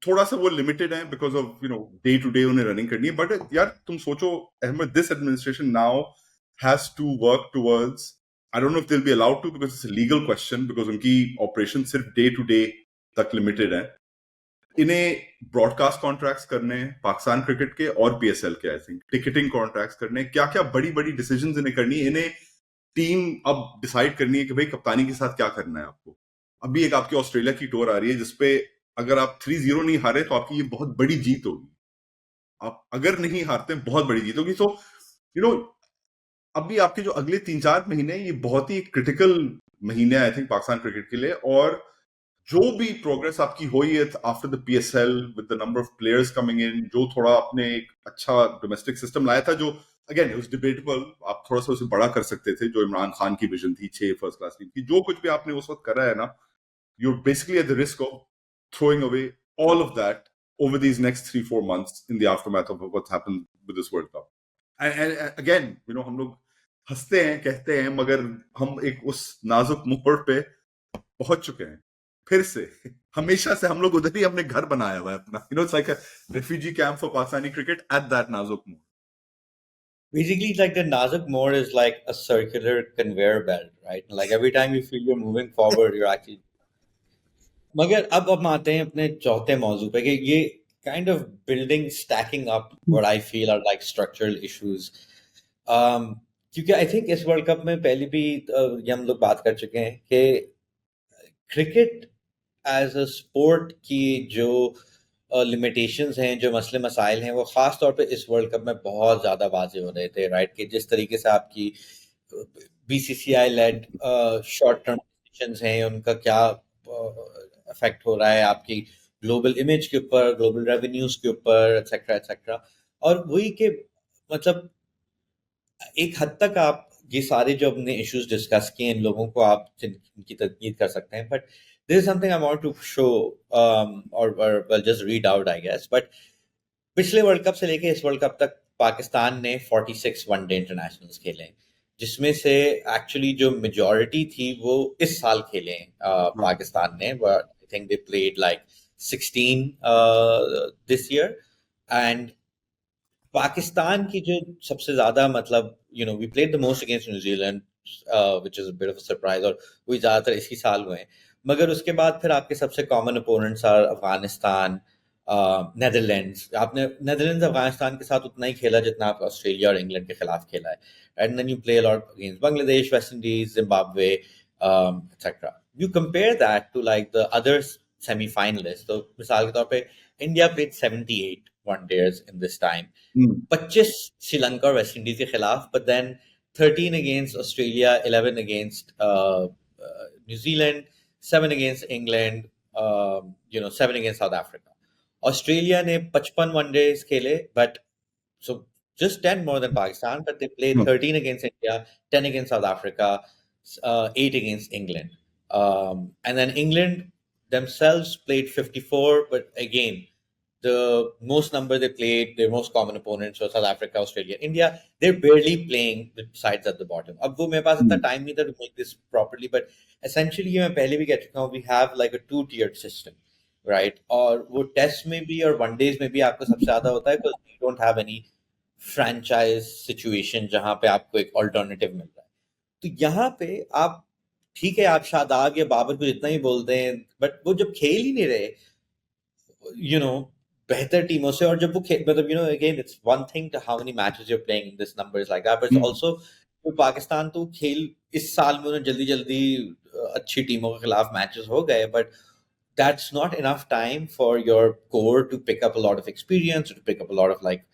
थोड़ा सा वो लिमिटेड है because of day to day उन्हें रनिंग करनी है. बट यार तुम सोचो Ahmad, this administration now has to work towards, I don't know if they will be allowed to because it's a legal question, because उनकी ऑपरेशन सिर्फ day to day तक limited है. इन्हें ब्रॉडकास्ट कॉन्ट्रैक्ट्स करने पाकिस्तान क्रिकेट के और पीएसएल के, I think ticketing contracts करने, क्या क्या बड़ी बड़ी डिसीजंस इन्हें करनी है. इन्हें टीम अब डिसाइड करनी है कि भाई कप्तानी के साथ क्या करना है आपको. अभी एक आपकी ऑस्ट्रेलिया की टूर आ रही है जिसपे अगर आप 3-0 नहीं हारे तो आपकी ये बहुत बड़ी जीत होगी. आप अगर नहीं हारते बहुत बड़ी जीत होगी. तो अभी आपके जो अगले 3-4 महीने ये बहुत ही क्रिटिकल महीने आई थिंक पाकिस्तान क्रिकेट के लिए. और जो भी प्रोग्रेस आपकी हुई है after the PSL with the number of players coming in, जो थोड़ा आपने एक अच्छा डोमेस्टिक सिस्टम लाया था, जो अगेन इट वाज डिबेटेबल, आप थोड़ा सा उसे बड़ा कर सकते थे, जो इमरान खान की विजन थी 6 फर्स्ट क्लास टीम की, जो कुछ भी आपने उस वक्त करा है ना, you're basically at the risk of throwing away all of that over these next 3-4 months in the aftermath of what's happened with this World Cup. And again, हम लोग हंसते हैं, कहते हैं, मगर हम एक उस नाजुक मोड़ पे पहुंच चुके हैं फिर से. हमेशा से हम लोग उधर ही अपने घर बनाया हुआ है अपना. It's like a refugee camp for Pakistani cricket at that नाजुक मोड़. Basically, like the Nazuk mode is like a circular conveyor belt, right? Like every time you feel you're moving forward, you're actually. मगर अब हम आते हैं अपने चौथे मौजू पे कि ये kind of building, stacking up what I feel are like structural issues. क्योंकि I think इस वर्ल्ड कप में पहले भी ये हम लोग बात कर चुके हैं कि क्रिकेट एज अ स्पोर्ट की जो लिमिटेशंस हैं, जो मसले मसाइल हैं, वो ख़ास तौर पे इस वर्ल्ड कप में बहुत ज़्यादा वाज़ेह हो रहे थे, राइट? कि जिस तरीके से आपकी BCCI led short term decisions हैं, उनका क्या इफेक्ट हो रहा है आपकी ग्लोबल इमेज के ऊपर, ग्लोबल रेवेन्यूज के ऊपर, एक्सेट्रा एक्सेट्रा. और वही के मतलब एक हद तक आप ये सारे जो अपने इश्यूज डिस्कस किए इन लोगों को आप इनकी तनकीद कर सकते हैं. But this is something I want to show और just read out I guess. But पिछले वर्ल्ड कप से लेके इस वर्ल्ड कप तक पाकिस्तान ने 46 वनडे इंटरनेशनल्स खेले, जिसमें से एक्चुअली जो मेजॉरिटी थी वो इस साल खेले पाकिस्तान ने. I think they played like 16 this year. And Pakistan की जो सबसे ज्यादा मतलब we played the most against New Zealand which is a bit of a surprise, और वही ज्यादातर इसी साल हुए हैं. मगर उसके बाद फिर आपके सबसे common opponents are Afghanistan, Netherlands. आपने नेदरलैंड्स अफगानिस्तान के साथ उतना ही खेला जितना आप ऑस्ट्रेलिया और इंग्लैंड के खिलाफ खेला है. And then you play a lot against Bangladesh, West Indies, Zimbabwe, etc. You compare that to like the other semi-finalists. So मिसाल के तौर पे India played 78 one-days in this time. 25 Sri Lanka और वेस्ट इंडीज के खिलाफ, but then 13 against Australia, 11 against New Zealand, 7 against England, 7 against South Africa. Australia ने 55 one-days खेले, but so just 10 more than Pakistan, but they played 13 against India, 10 against South Africa, 8 against England. And then England themselves played 54, but again, the most number they played, their most common opponents were South Africa, Australia, India. They're barely playing with sides at the bottom. अब वो मेरे पास इतना time नहीं था to make this properly, but essentially ये मैं पहले भी कह चुका हूँ, we have like a two-tiered system, right? और वो टेस्ट में भी और वनडेज में भी आपको सबसे ज्यादा होता है because you don't have any franchise situation जहाँ पे आपको एक alternative मिल रहा है. तो यहाँ पे आप ठीक है, आप शादाब या बाबर को जितना ही बोलते हैं, बट वो जब खेल ही नहीं रहे, बेहतर टीमों से, और जब वो मतलब again it's one thing to how many matches you are playing, this number is like that, but it's also तो पाकिस्तान तो खेल इस साल में उन्हें जल्दी जल्दी अच्छी टीमों के खिलाफ मैचेस हो गए, but that's not enough time for your core to pick up a lot of experience, to pick up a lot of like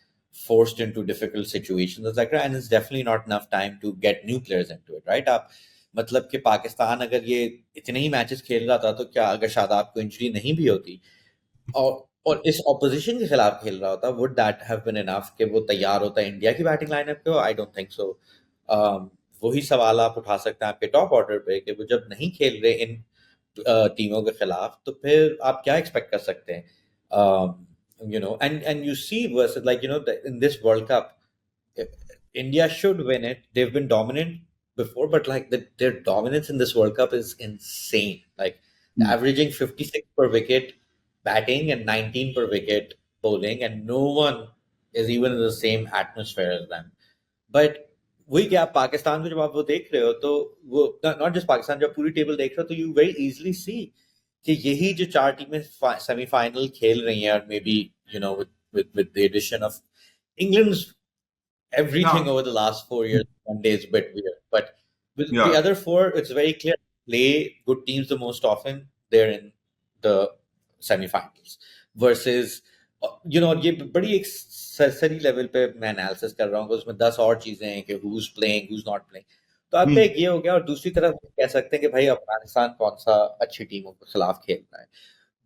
forced into difficult situations, etc. And it's definitely not enough time to get new players into it, right? आप मतलब कि पाकिस्तान अगर ये इतने ही matches खेल रहा था, तो क्या अगर शादाब को इंजरी नहीं भी होती और इस ऑपोजिशन के खिलाफ खेल रहा होता, would that have been enough कि वो तैयार होता इंडिया की बैटिंग लाइनअप पे? I don't think so. वही सवाल आप उठा सकते हैं आपके टॉप ऑर्डर पे कि वो जब नहीं खेल रहे इन टीमों के खिलाफ, तो फिर आप क्या एक्सपेक्ट कर सकते हैं? And you see versus like in this world cup, India should win it. They've been dominant before, but like their dominance in this World Cup is insane. Like averaging 56 per wicket batting and 19 per wicket bowling, and no one is even in the same atmosphere as them. But वही क्या, पाकिस्तान को जब आप वो देख रहे हो, तो वो नॉट जस्ट पाकिस्तान, जब पूरी टेबल देख रहे हो, तो यू वेरी इजीली सी कि यही जो चार टीमें सेमीफाइनल खेल रही हैं, और may be with the addition of England's everything over the last 4 years, one day is a bit weird. But with the other four, it's very clear. Play good teams the most often, they're in the semi-finals. Versus, ये बड़ी एक सरसरी level पे मैं analysis कर रहा हूँ, उसमें 10 और चीजें हैं कि who's playing, who's not playing. तो आपका एक ये हो गया, और दूसरी तरफ कह सकते हैं कि भाई अफगानिस्तान कौन सा अच्छी टीमों के खिलाफ खेल रहा है.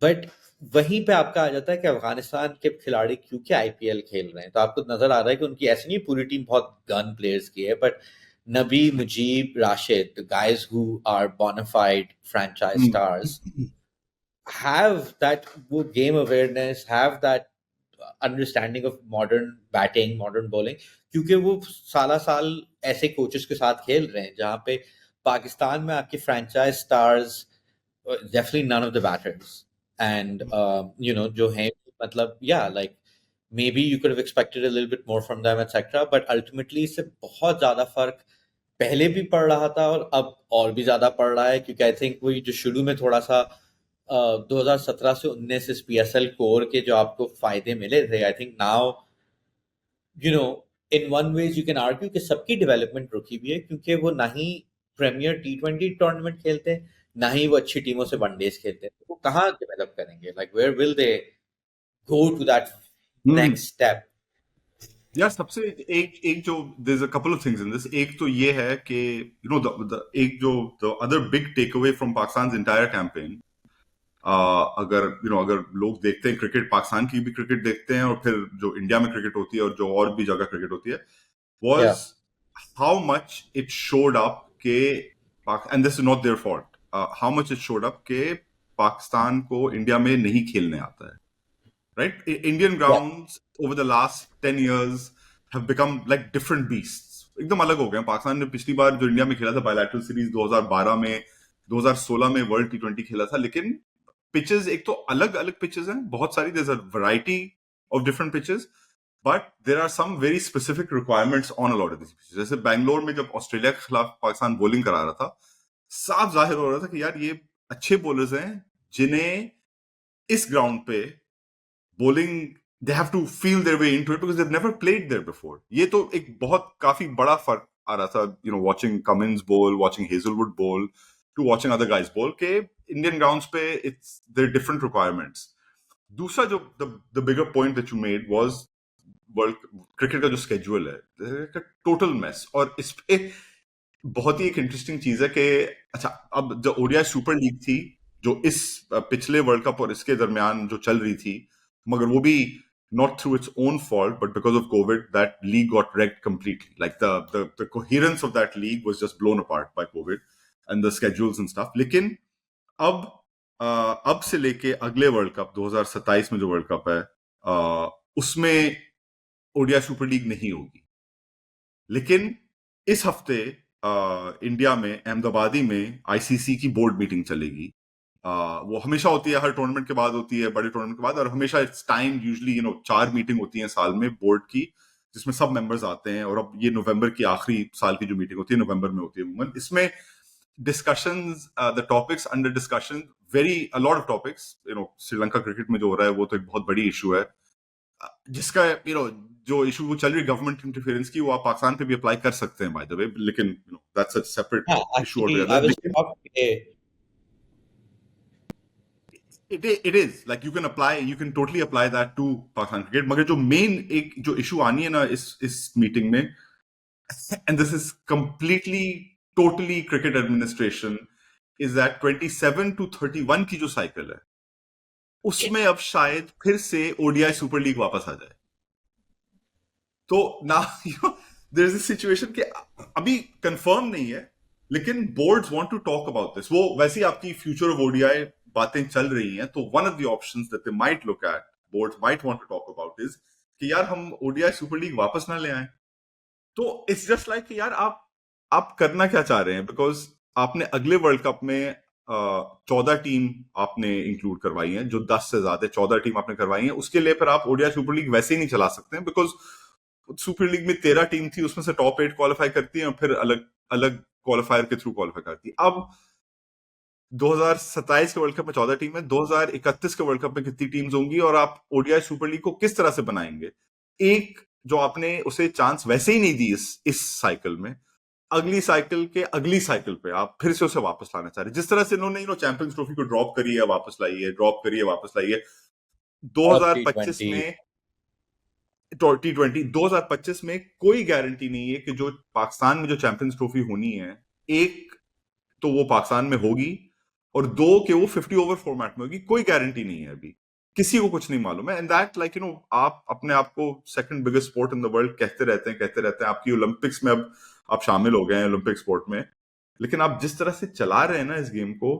बट वहीं पे आपका आ जाता है कि अफगानिस्तान के खिलाड़ी क्योंकि आईपीएल खेल रहे हैं, तो आपको नजर आ रहा है कि उनकी ऐसी नहीं पूरी टीम बहुत गन प्लेयर्स की है, but Nabi, Mujib, Rashid, the guys who are bona fide franchise stars, have that game awareness, have that understanding of modern batting, modern bowling, क्योंकि वो साला साल ऐसे कोचेस के साथ खेल रहे हैं जहाँ पे पाकिस्तान में आपके franchise stars, definitely none of the batters, and जो हैं, मतलब like maybe you could have expected a little bit more from them, etc. But ultimately इससे बहुत ज्यादा फर्क पहले भी पड़ रहा था और अब और भी ज्यादा पड़ रहा है, क्योंकि आई थिंक वही जो शुरू में थोड़ा सा 2017 से 19 इस पीएसएल कोर के जो आपको फायदे मिले थे, I think now in one ways you can argue कि सबकी डेवलपमेंट रुकी हुई है, क्योंकि वो ना ही प्रीमियर T20 टूर्नामेंट खेलते हैं, ना ही वो अच्छी टीमों से वनडेज खेलते हैं. वो कहाँ डेवलप करेंगे? Like where will they go to that next step? या सबसे एक जो there's a couple of things in this. एक तो ये है कि एक जो the other big takeaway from Pakistan's entire campaign, अगर लोग देखते हैं क्रिकेट, पाकिस्तान की भी क्रिकेट देखते हैं और फिर जो इंडिया में क्रिकेट होती है और जो और भी जगह क्रिकेट होती है, was how much it showed up के, and this is not their fault, how much it showed up के पाकिस्तान को इंडिया में नहीं खेलने आता है, right? Indian grounds over the last 10 years have become like different beasts. एकदम अलग हो गए. पाकिस्तान ने पिछली बार जो इंडिया में खेला था बायलैटरल सीरीज 2012 में, 2016 में वर्ल्ड T20 खेला था, लेकिन पिचेस एक तो अलग अलग पिचेस हैं, बहुत सारी, there's a variety of different pitches, but there are some very specific requirements on a lot of these pitches. जैसे बैंगलोर में जब ऑस्ट्रेलिया के खिलाफ पाकिस्तान बॉलिंग करा रहा था, साफ जाहिर हो रहा था कि यार ये अच्छे बॉलर्स हैं जिन्हें इस ग्राउंड पे bowling, they have to feel their way into it because they've never played there before. ये तो एक बहुत काफी बड़ा फर्क आ रहा था, watching Cummins bowl, watching Hazelwood bowl, to watching other guys bowl के Indian grounds पे it's there are different requirements. दूसरा जो the bigger point that you made was world cricket का जो स्केड्यूल है टोटल मेस और इस पे बहुत ही एक इंटरेस्टिंग चीज है कि अच्छा अब जो ओडीआई सुपर लीग थी जो इस पिछले वर्ल्ड कप और इसके दरमियान जो चल रही थी मगर वो भी not through its own fault but because of COVID that league got wrecked completely like the coherence of that league was just blown apart by COVID and the schedules and stuff लेकिन अब से लेके अगले world cup 2027 में जो world cup है उसमें Odia super league नहीं होगी लेकिन इस हफ्ते इंडिया में अहमदाबादी में आईसीसी की बोर्ड मीटिंग चलेगी वो हमेशा होती है हर टूर्नामेंट के बाद होती है बड़े टूर्नामेंट के बाद और हमेशा इट्स टाइम यूजुअली 4 मीटिंग होती है साल में बोर्ड की जिसमें सब मेंबर्स आते हैं और अब ये नवंबर की आखिरी साल की जो मीटिंग होती है नवंबर में होती है अमूमन इसमें discussions the topics under discussion a lot of topics Sri Lanka cricket में जो हो रहा है वो तो एक बहुत बड़ी इशू है जिसका जो इशू वो चल रही है गवर्नमेंट इंटरफेरेंस की वो आप पाकिस्तान पे भी अप्लाई कर सकते हैं बाय द वे लेकिन that's a separate issue altogether it is like you can totally apply that to Pakistan cricket मगर जो मेन एक जो इशू आनी है ना इस मीटिंग में and this is completely totally cricket administration is that 27 to 31 की जो साइकिल है उसमें अब शायद फिर से ओडीआई सुपर लीग वापस आ जाए तो ना देयर इज अ सिचुएशन कि अभी कंफर्म नहीं है लेकिन boards want to talk about this वो वैसे ही आपकी फ्यूचर ऑफ ओडीआई बातें चल रही हैं तो one of the options that they might look at boards might want to talk about is कि यार हम ओडीआई सुपर लीग वापस ना ले आए तो इट्स जस्ट लाइक यार आप करना क्या चाह रहे हैं बिकॉज आपने अगले वर्ल्ड कप में 14 टीम आपने इंक्लूड करवाई है जो 10 से ज्यादा 14 टीम आपने करवाई है उसके लिए फिर आप ओडीआई सुपर लीग वैसे ही नहीं चला सकते हैं बिकॉज सुपर लीग में 13 टीम थी उसमें से टॉप 8 क्वालिफाई करती है और फिर अलग अलग क्वालिफायर के थ्रू क्वालिफाई करती है अब 2027 के वर्ल्ड कप में 14 टीम है 2031 के वर्ल्ड कप में कितनी टीम्स होंगी और आप ओडीआई सुपर लीग को किस तरह से बनाएंगे एक जो आपने उसे चांस वैसे ही नहीं दी इस साइकिल में अगली साइकिल के अगली साइकिल पे आप फिर से उसे वापस लाना चाह रहे जिस तरह से इन्होंने चैंपियंस ट्रॉफी को ड्रॉप करी है वापस लाई है ड्रॉप करी है वापस लाई है 2025 में T20 2025 में कोई गारंटी नहीं है कि जो पाकिस्तान में जो चैंपियंस ट्रॉफी होनी है एक तो वो पाकिस्तान में होगी और दो के वो 50 ओवर फॉर्मेट में होगी कोई गारंटी नहीं है अभी किसी को कुछ नहीं मालूम है एंड दैट लाइक आप अपने आप को second biggest sport in the world कहते रहते हैं आपकी ओलंपिक्स में अब आप शामिल हो गए हैं ओलंपिक स्पोर्ट में लेकिन आप जिस तरह से चला रहे हैं ना इस गेम को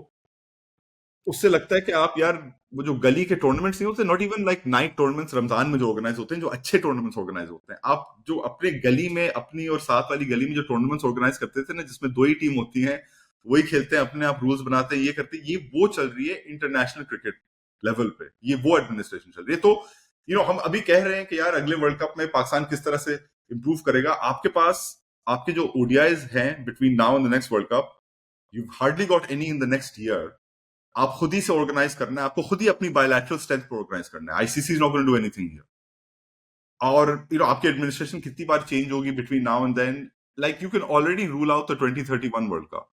उससे लगता है कि आप यार वो जो गली के टूर्नामेंट्स नहीं होते not even like night tournaments Ramzan में जो ऑर्गेनाइज होते हैं जो अच्छे टूर्नामेंट्स ऑर्गेनाइज होते हैं आप जो अपने गली में अपनी और साथ वाली गली में जो टूर्नामेंट्स ऑर्गेनाइज करते थे ना जिसमें 2 ही टीम होती हैं वही खेलते हैं अपने आप रूल्स बनाते हैं ये करते हैं ये वो चल रही है इंटरनेशनल क्रिकेट लेवल पे ये वो एडमिनिस्ट्रेशन चल रही है तो हम अभी कह रहे हैं कि यार अगले वर्ल्ड कप में पाकिस्तान किस तरह से इंप्रूव करेगा आपके पास आपके जो ओडीआईज हैं between now and the next world cup you hardly got any in the next year आप खुद ही से ऑर्गेनाइज करना है आपको खुद ही अपनी बायलैटरल स्ट्रेंथ पर ऑर्गेनाइज करना है ICC is not going to do anything here और आपकी एडमिनिस्ट्रेशन कितनी बार चेंज होगी between now and then like you can already rule out the 2031 world cup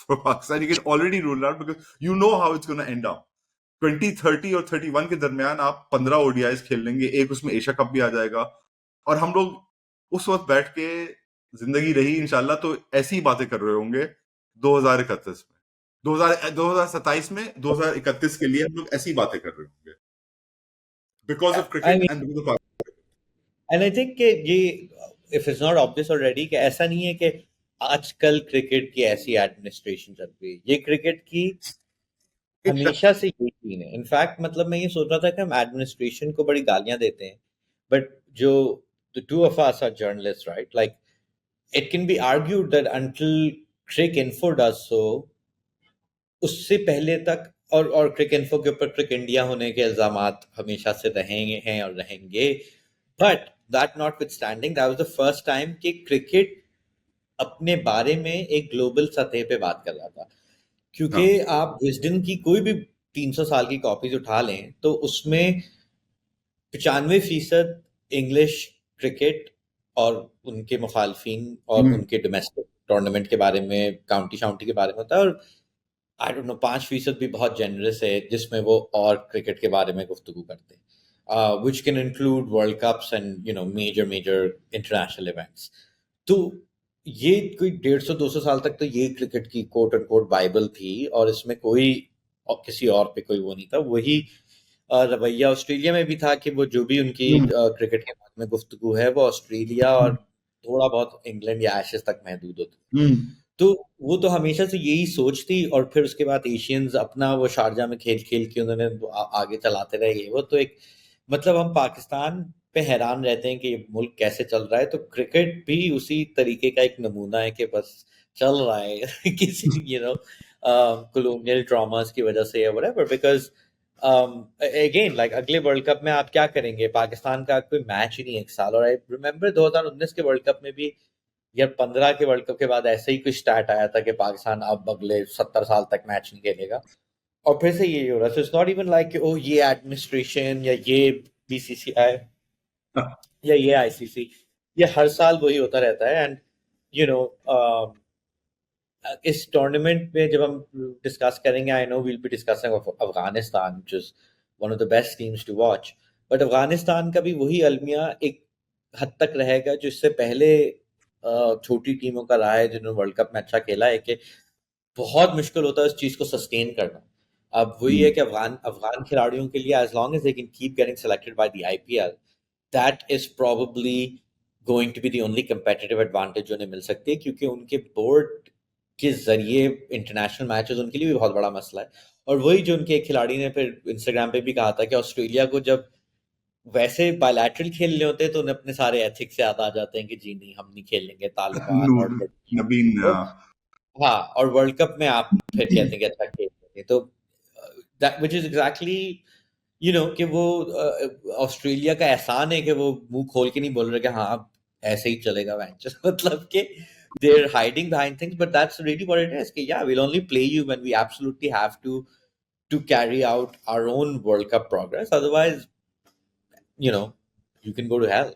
for Pakistan you can already rule out because you know how it's gonna end up 2030 और 31 के दरमियान आप 15 ODIs खेल लेंगे एक उसमें एशिया कप भी आ जाएगा और हम लोग उस वक्त बैठ के जिंदगी रही इंशाल्लाह तो ऐसी ही बातें कर रहे होंगे 2031 में 2027 में 2031 के लिए हम लोग ऐसी बातें कर रहे होंगे because of cricket and because of and I think कि ये if it's not obvious already कि ऐसा नहीं है कि आजकल क्रिकेट की ऐसी एडमिनिस्ट्रेशन चल रही है ये क्रिकेट की हमेशा से यही चीज है इनफैक्ट मतलब मैं ये सोच रहा था कि हम एडमिनिस्ट्रेशन को बड़ी गालियां देते हैं बट जो the two of us are journalists right like it can be argued that until Crick Info does so उससे पहले तक और क्रिक इन्फो के ऊपर क्रिक इंडिया होने के इल्जामात हमेशा से रहेंगे हैं और रहेंगे but that notwithstanding that was the first time कि क्रिकेट अपने बारे में एक ग्लोबल सतह पे बात कर रहा था क्योंकि आप विजडन की कोई भी 300 साल की कॉपीज उठा लें तो उसमें 95% इंग्लिश क्रिकेट और उनके मुखालफिन और उनके डोमेस्टिक टूर्नामेंट के बारे में काउंटी शाउंटी के बारे में होता है और आई डोंट नो 5% भी बहुत जेनरस है जिसमें वो और क्रिकेट के बारे में गुफ्तगू करते हैं, which can include world cups and major major international events. तो ये कोई 150-200 साल तक तो ये क्रिकेट की कोट एंड कोट बाइबल थी, और इसमें कोई और किसी और पे कोई वो नहीं था। वही रवैया ऑस्ट्रेलिया में भी था कि वो जो भी उनकी हम्म, क्रिकेट के बारे में गुफ्तगू है वो ऑस्ट्रेलिया और हम्म, थोड़ा बहुत इंग्लैंड या एशेज तक महदूद होती है। हम्म, तो वो तो हमेशा से यही सोच थी, और फिर उसके बाद एशियंस अपना वो शारजा में खेल खेल के उन्होंने आगे चलाते रहे। ये वो तो एक मतलब हम पाकिस्तान पे हैरान रहते हैं कि ये मुल्क कैसे चल रहा है, तो क्रिकेट भी उसी तरीके का एक नमूना है कि बस चल रहा है किसी कॉलोनियल ट्रॉमास की वजह से या व्हाटएवर। बिकॉज अगेन लाइक अगले वर्ल्ड कप में आप क्या करेंगे, पाकिस्तान का कोई मैच ही नहीं है एक साल। और आई रिमेम्बर 2019 के वर्ल्ड कप में भी या 15 के वर्ल्ड कप के बाद ऐसे ही कुछ स्टार्ट आया था कि पाकिस्तान अब अगले 70 साल तक मैच नहीं खेलेगा, और फिर से यही हो रहा है। So it's not even like oh ये एडमिनिस्ट्रेशन या ये बीसीसीआई या ये आईसीसी, ये हर साल वही होता रहता है। एंड यू नो इस टूर्नामेंट में जब हम डिस्कस करेंगे, I know we'll be discussing Afghanistan which is one of the best teams to watch. But Afghanistan का भी वही अलमिया एक हद तक रहेगा जो इससे पहले छोटी टीमों का रहा है जिन्होंने वर्ल्ड कप में अच्छा खेला है, कि बहुत मुश्किल होता है उस चीज को सस्टेन करना। अब वही है हम्म। कि अफगान अफगान खिलाड़ियों के लिए as long as they can keep getting selected by the IPL, that is probably going to be the only competitive advantage जो उन्हें मिल सकती है, क्योंकि उनके बोर्ड के जरिए इंटरनेशनल मैचेस उनके लिए भी बहुत बड़ा मसला है। और वही जो उनके एक खिलाड़ी ने फिर इंस्टाग्राम पे भी कहा था कि ऑस्ट्रेलिया को जब वैसे बायलैटरल खेलने होते हैं तो उन्हें अपने सारे एथिक्स याद आ जाते हैं कि जी नहीं हम नहीं खेलेंगे तालिबान और नूर नबीन तो हाँ, और वर्ल्ड कप में आप फिर कहते हैं कि अच्छा खेल रहे थे। तो दैट व्हिच इज एग्जैक्टली कि वो ऑस्ट्रेलिया का एहसान है कि वो मुंह खोल के नहीं बोल रहे कि हाँ अब ऐसे ही चलेगा मैच मतलब कि they are hiding behind things, but that's really what it is कि या will only play you when we absolutely have to carry out our own world cup progress, otherwise you know you can go to hell.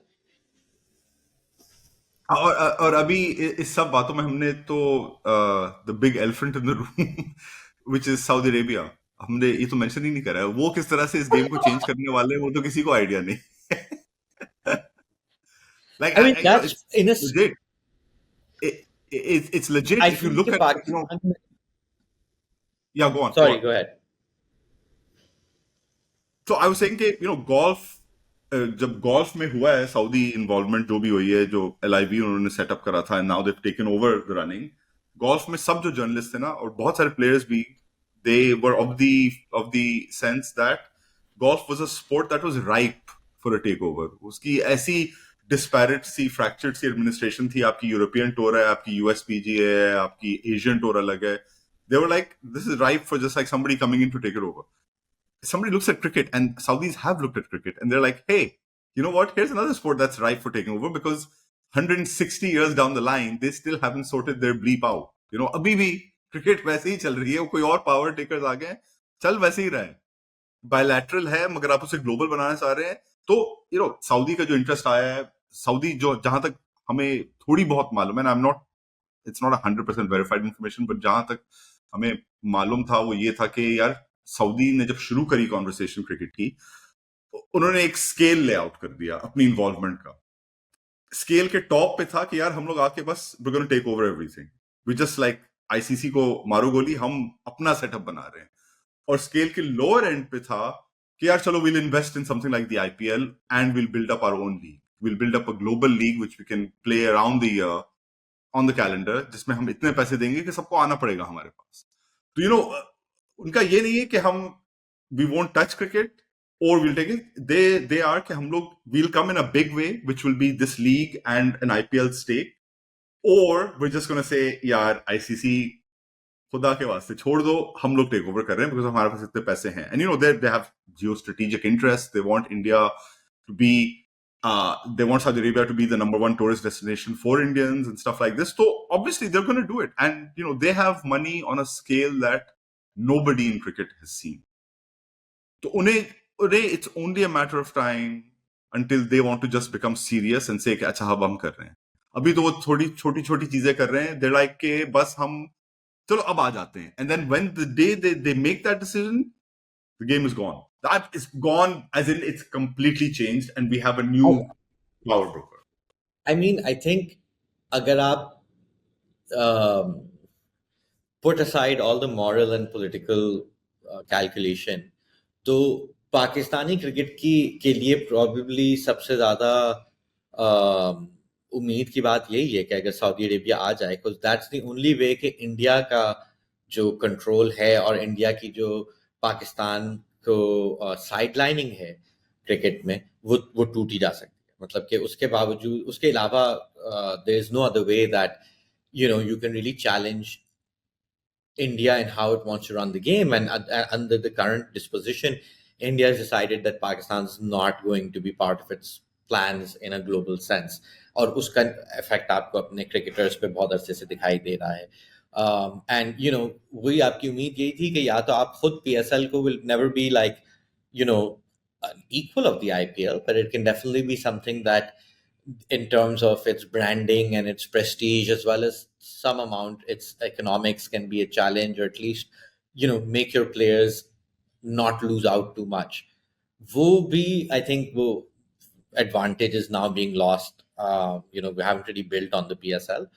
और अभी इस सब बातों में हमने तो the big elephant in the room which is Saudi Arabia, हमने ये तो मेंशन ही नहीं करा है। वो किस तरह से इस गेम को चेंज करने वाले हैं वो तो किसी को आइडिया नहीं। like I mean that's it's in legit. It's legit I if you think कि look at पाकिस्तान में yeah, go on, go sorry on. Go ahead. तो आई वाज सेइंग कि गोल्फ, जब गोल्फ में हुआ है सऊदी इन्वॉल्वमेंट जो भी हुई है, जो एलआईबी उन्होंने सेटअप करा था and now they have taken over the running. Golf में सब जो जर्नलिस्ट थे ना और बहुत सारे प्लेयर्स भी, they were of the sense that golf was a sport that was ripe for a take over. उसकी ऐसी डिस्पैरिट सी फ्रैक्चर्ड सी एडमिनिस्ट्रेशन थी। आपकी यूरोपियन टूर है, आपकी यूएसपीजी है, आपकी एशियन टूर अलग है। They were like this is ripe for just like somebody coming in to take it over. Somebody looks at cricket, and Saudis have looked at cricket, and they're like, hey, you know what? Here's another sport that's ripe for taking over because 160 years down the line, they still haven't sorted their bleep out. अभी भी cricket वैसे ही चल रही है, कोई और power takers आ गए, चल वैसे ही रहे हैं। बायलैटरल है मगर आप उसे ग्लोबल बनाना चाह रहे हैं। तो सऊदी का जो इंटरेस्ट आया है, सऊदी जो जहां तक हमें थोड़ी बहुत मालूम है, I am not, it's not 100% verified information, but जहां तक हमें मालूम था वो ये था कि यार सऊदी ने जब शुरू करी कॉन्वर्सेशन क्रिकेट की, उन्होंने एक स्केल लेआउट कर दिया अपनी इन्वॉल्वमेंट का। स्केल के टॉप पे था कि यार हम लोग आके बस we gonna take over everything, we just like ICC को मारो गोली, हम अपना सेटअप बना रहे हैं। और स्केल के लोअर एंड पे था कि यार चलो we'll invest in something like the IPL and we'll build up our own league, we'll build up a global league which we can play around the year on the calendar, जिसमें हम इतने पैसे देंगे कि सबको आना पड़ेगा हमारे पास। तो उनका ये नहीं है कि हम वी वोंट टच क्रिकेट और we'll take it, they are कि हम लोग will come in a big way which will be this league and an IPL stake, और वी जस्ट गोना से यार आईसीसी खुदा के वास्ते छोड़ दो, हम लोग टेक ओवर कर रहे हैं बिकॉज हमारे पास इतने पैसे हैं। And they have geo strategic interest, they want India to be they want Saudi Arabia to be the number one tourist destination for Indians and stuff like this. So obviously they're going to do it, and they have money on a scale that nobody in cricket has seen. So उन्हें it's only a matter of time until they want to just become serious and say कि अच्छा अब हम कर रहे हैं। अभी तो वो थोड़ी छोटी छोटी चीजें कर रहे हैं, they're like कि बस हम चलो अब आ जाते हैं. And then when the day they make that decision, the game is gone. That is gone, as in it's completely changed, and we have a new power broker. I mean, I think अगर आप put aside all the moral and political calculation, तो Pakistani cricket की के लिए probably सबसे ज़्यादा उम्मीद की बात यही है कि अगर सऊदी अरेबिया आ जाए, because that's the only way कि इंडिया का जो कंट्रोल है और इंडिया की जो पाकिस्तान को साइडलाइनिंग है क्रिकेट में वो टूटी जा सकती है. मतलब कि उसके बावजूद उसके अलावा there is no other way that you can really challenge India and how it wants to run the game. And under the current disposition, India has decided that Pakistan is not going to be part of its plans in a global sense. और उसका effect आपको अपने cricketers पे बहुत अच्छे से दिखाई दे रहा है. एंड वही आपकी उम्मीद यही थी कि या तो आप खुद PSL को will never be like an equal of the IPL, but it can definitely be something that in terms of its branding and its prestige, as well as some amount its economics, can be a challenge, or at least make your players not lose out too much. Wo bhi, I think wo advantage is now being lost. We haven't really built on the PSL.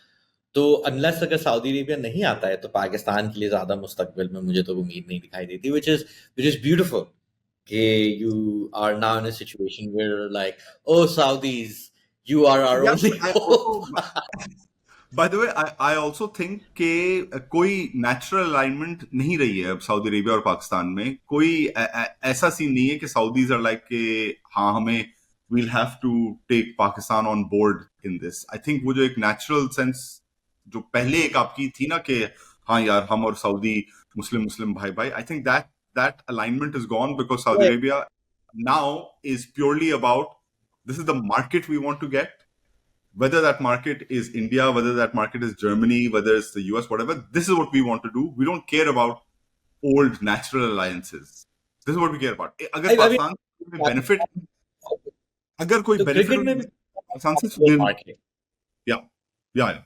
तो unless अगर Saudi Arabia नहीं आता है तो पाकिस्तान के लिए ज्यादा मुस्तकबिल में मुझे तो उम्मीद नहीं दिखाई देती, which is beautiful. You are now in a situation where like, oh Saudis, you are our Yeah, only I hope. also, by the way, I also think कि कोई नेचुरल अलाइनमेंट नहीं रही है अब सऊदी अरेबिया और पाकिस्तान में. कोई ऐसा सीन नहीं है कि सऊदीज आर लाइक के हाँ हमें we'll have to take Pakistan on board in this. I think वो जो एक नेचुरल सेंस जो पहले एक आपकी थी ना कि हाँ यार हम और सऊदी मुस्लिम भाई भाई, I think that alignment is gone because Saudi Right. Arabia now is purely about this is the market we want to get. Whether that market is India, whether that market is Germany, whether it's the US, whatever, this is what we want to do. We don't care about old natural alliances. This is what we care about. अगर I mean, Pakistan में benefit, अगर कोई तो benefit cricket हो में भी पाकिस्तान से, market. yeah, yeah.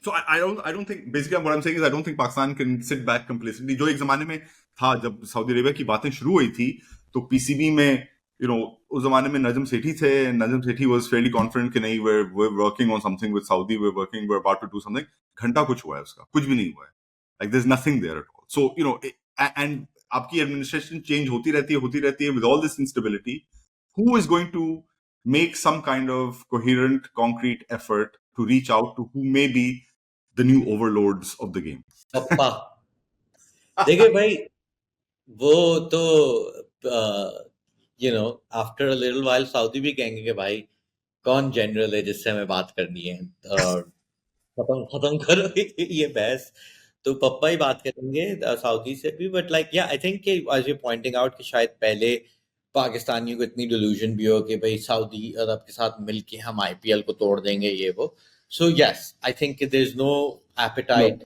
So I don't think, basically what I'm saying is I don't think Pakistan can sit back complacently. जो एक जमाने में था जब सऊदी अरेबिया की बातें शुरू हुई थी तो PCB में उस जमाने में नजम सेठी थे. Najam Sethi was fairly confident कि नहीं we're working on something with Saudi, we're about to do something. घंटा कुछ हुआ है उसका, कुछ भी नहीं हुआ है. Like there's nothing there at all. So and आपकी एडमिनिस्ट्रेशन चेंज होती रहती है with all this instability. Who is going to make some kind of coherent, concrete effort to reach out to who may be the new overlords of the game? पप्पा. देखिए भाई, वो तो after a little while Saudi भी कहेंगे कि भाई कौन general है जिससे हमें बात करनी है, और खत्म खत्म करो ये बहस. तो पप्पा ही बात करेंगे सऊदी से भी. बट लाइक या आई थिंक कि एज यू पॉइंटिंग आउट कि शायद पहले पाकिस्तानियों को इतनी डिल्यूजन भी हो कि भाई सऊदी अरब के साथ मिलके हम IPL को तोड़ देंगे ये वो. So yes, I think there is no No, appetite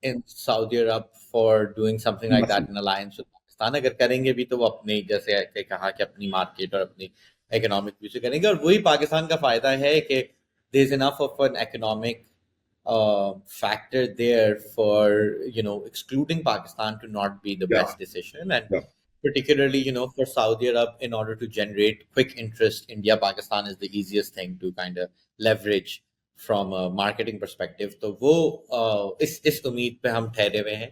in Saudi Arab for doing something like that nothing. in alliance with Pakistan. अगर करेंगे भी तो वो अपनी, जैसे कहा कि अपनी मार्केट और अपनी इकोनॉमिक व्यू से करेंगे. और वही पाकिस्तान का फायदा है कि there is enough of an economic factor there for excluding Pakistan to not be the Yeah, best decision. And yeah. particularly for Saudi Arab, in order to generate quick interest, India Pakistan is the easiest thing to kind of leverage from a marketing perspective. तो वो इस उम्मीद पे हम ठहरे हुए हैं.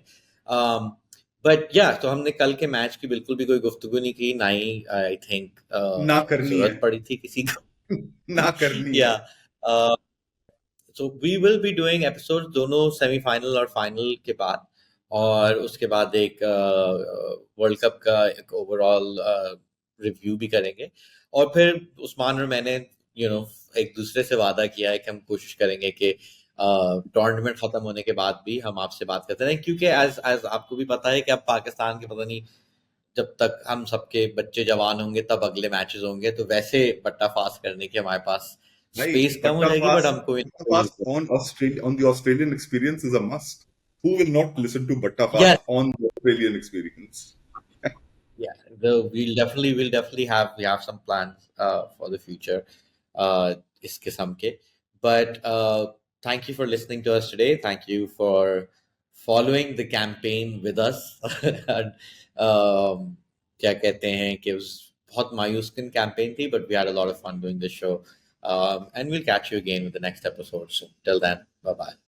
But या तो हमने कल के मैच की बिल्कुल भी कोई गुफ्तगू नहीं की, ना ही आई थिंक ना करनी है. जरूरत पड़ी थी किसी को. ना करनी या है. So we will be doing episode दोनों सेमीफाइनल और फाइनल के बाद, और उसके बाद एक वर्ल्ड कप का एक ओवरऑल रिव्यू भी करेंगे. और फिर उस्मान और मैंने एक दूसरे से वादा किया है कि हम कोशिश करेंगे कि टूर्नामेंट खत्म होने के बाद भी हम आपसे बात करते रहें, क्योंकि एज एज आपको भी पता है कि अब पाकिस्तान के पता नहीं जब तक हम सबके बच्चे जवान होंगे तब अगले मैचेस होंगे, तो वैसे बट्टा फास्ट करने की हमारे पास भाई स्पेस कम हो बट्टा जाएगी. बट फास्ट हमको बट्टा fast on the Australian experience is a must. Who will not listen to Butta yeah, Fast on the Australian experience? yeah, we'll definitely have some plans for the future इस किस्म के. But thank you for listening to us today. Thank you following the campaign with us. And, क्या कहते हैं कि उस बहुत मायूस campaign थी, but we had a lot of fun doing the show. And we'll catch you again with the next episode. So till then, bye bye.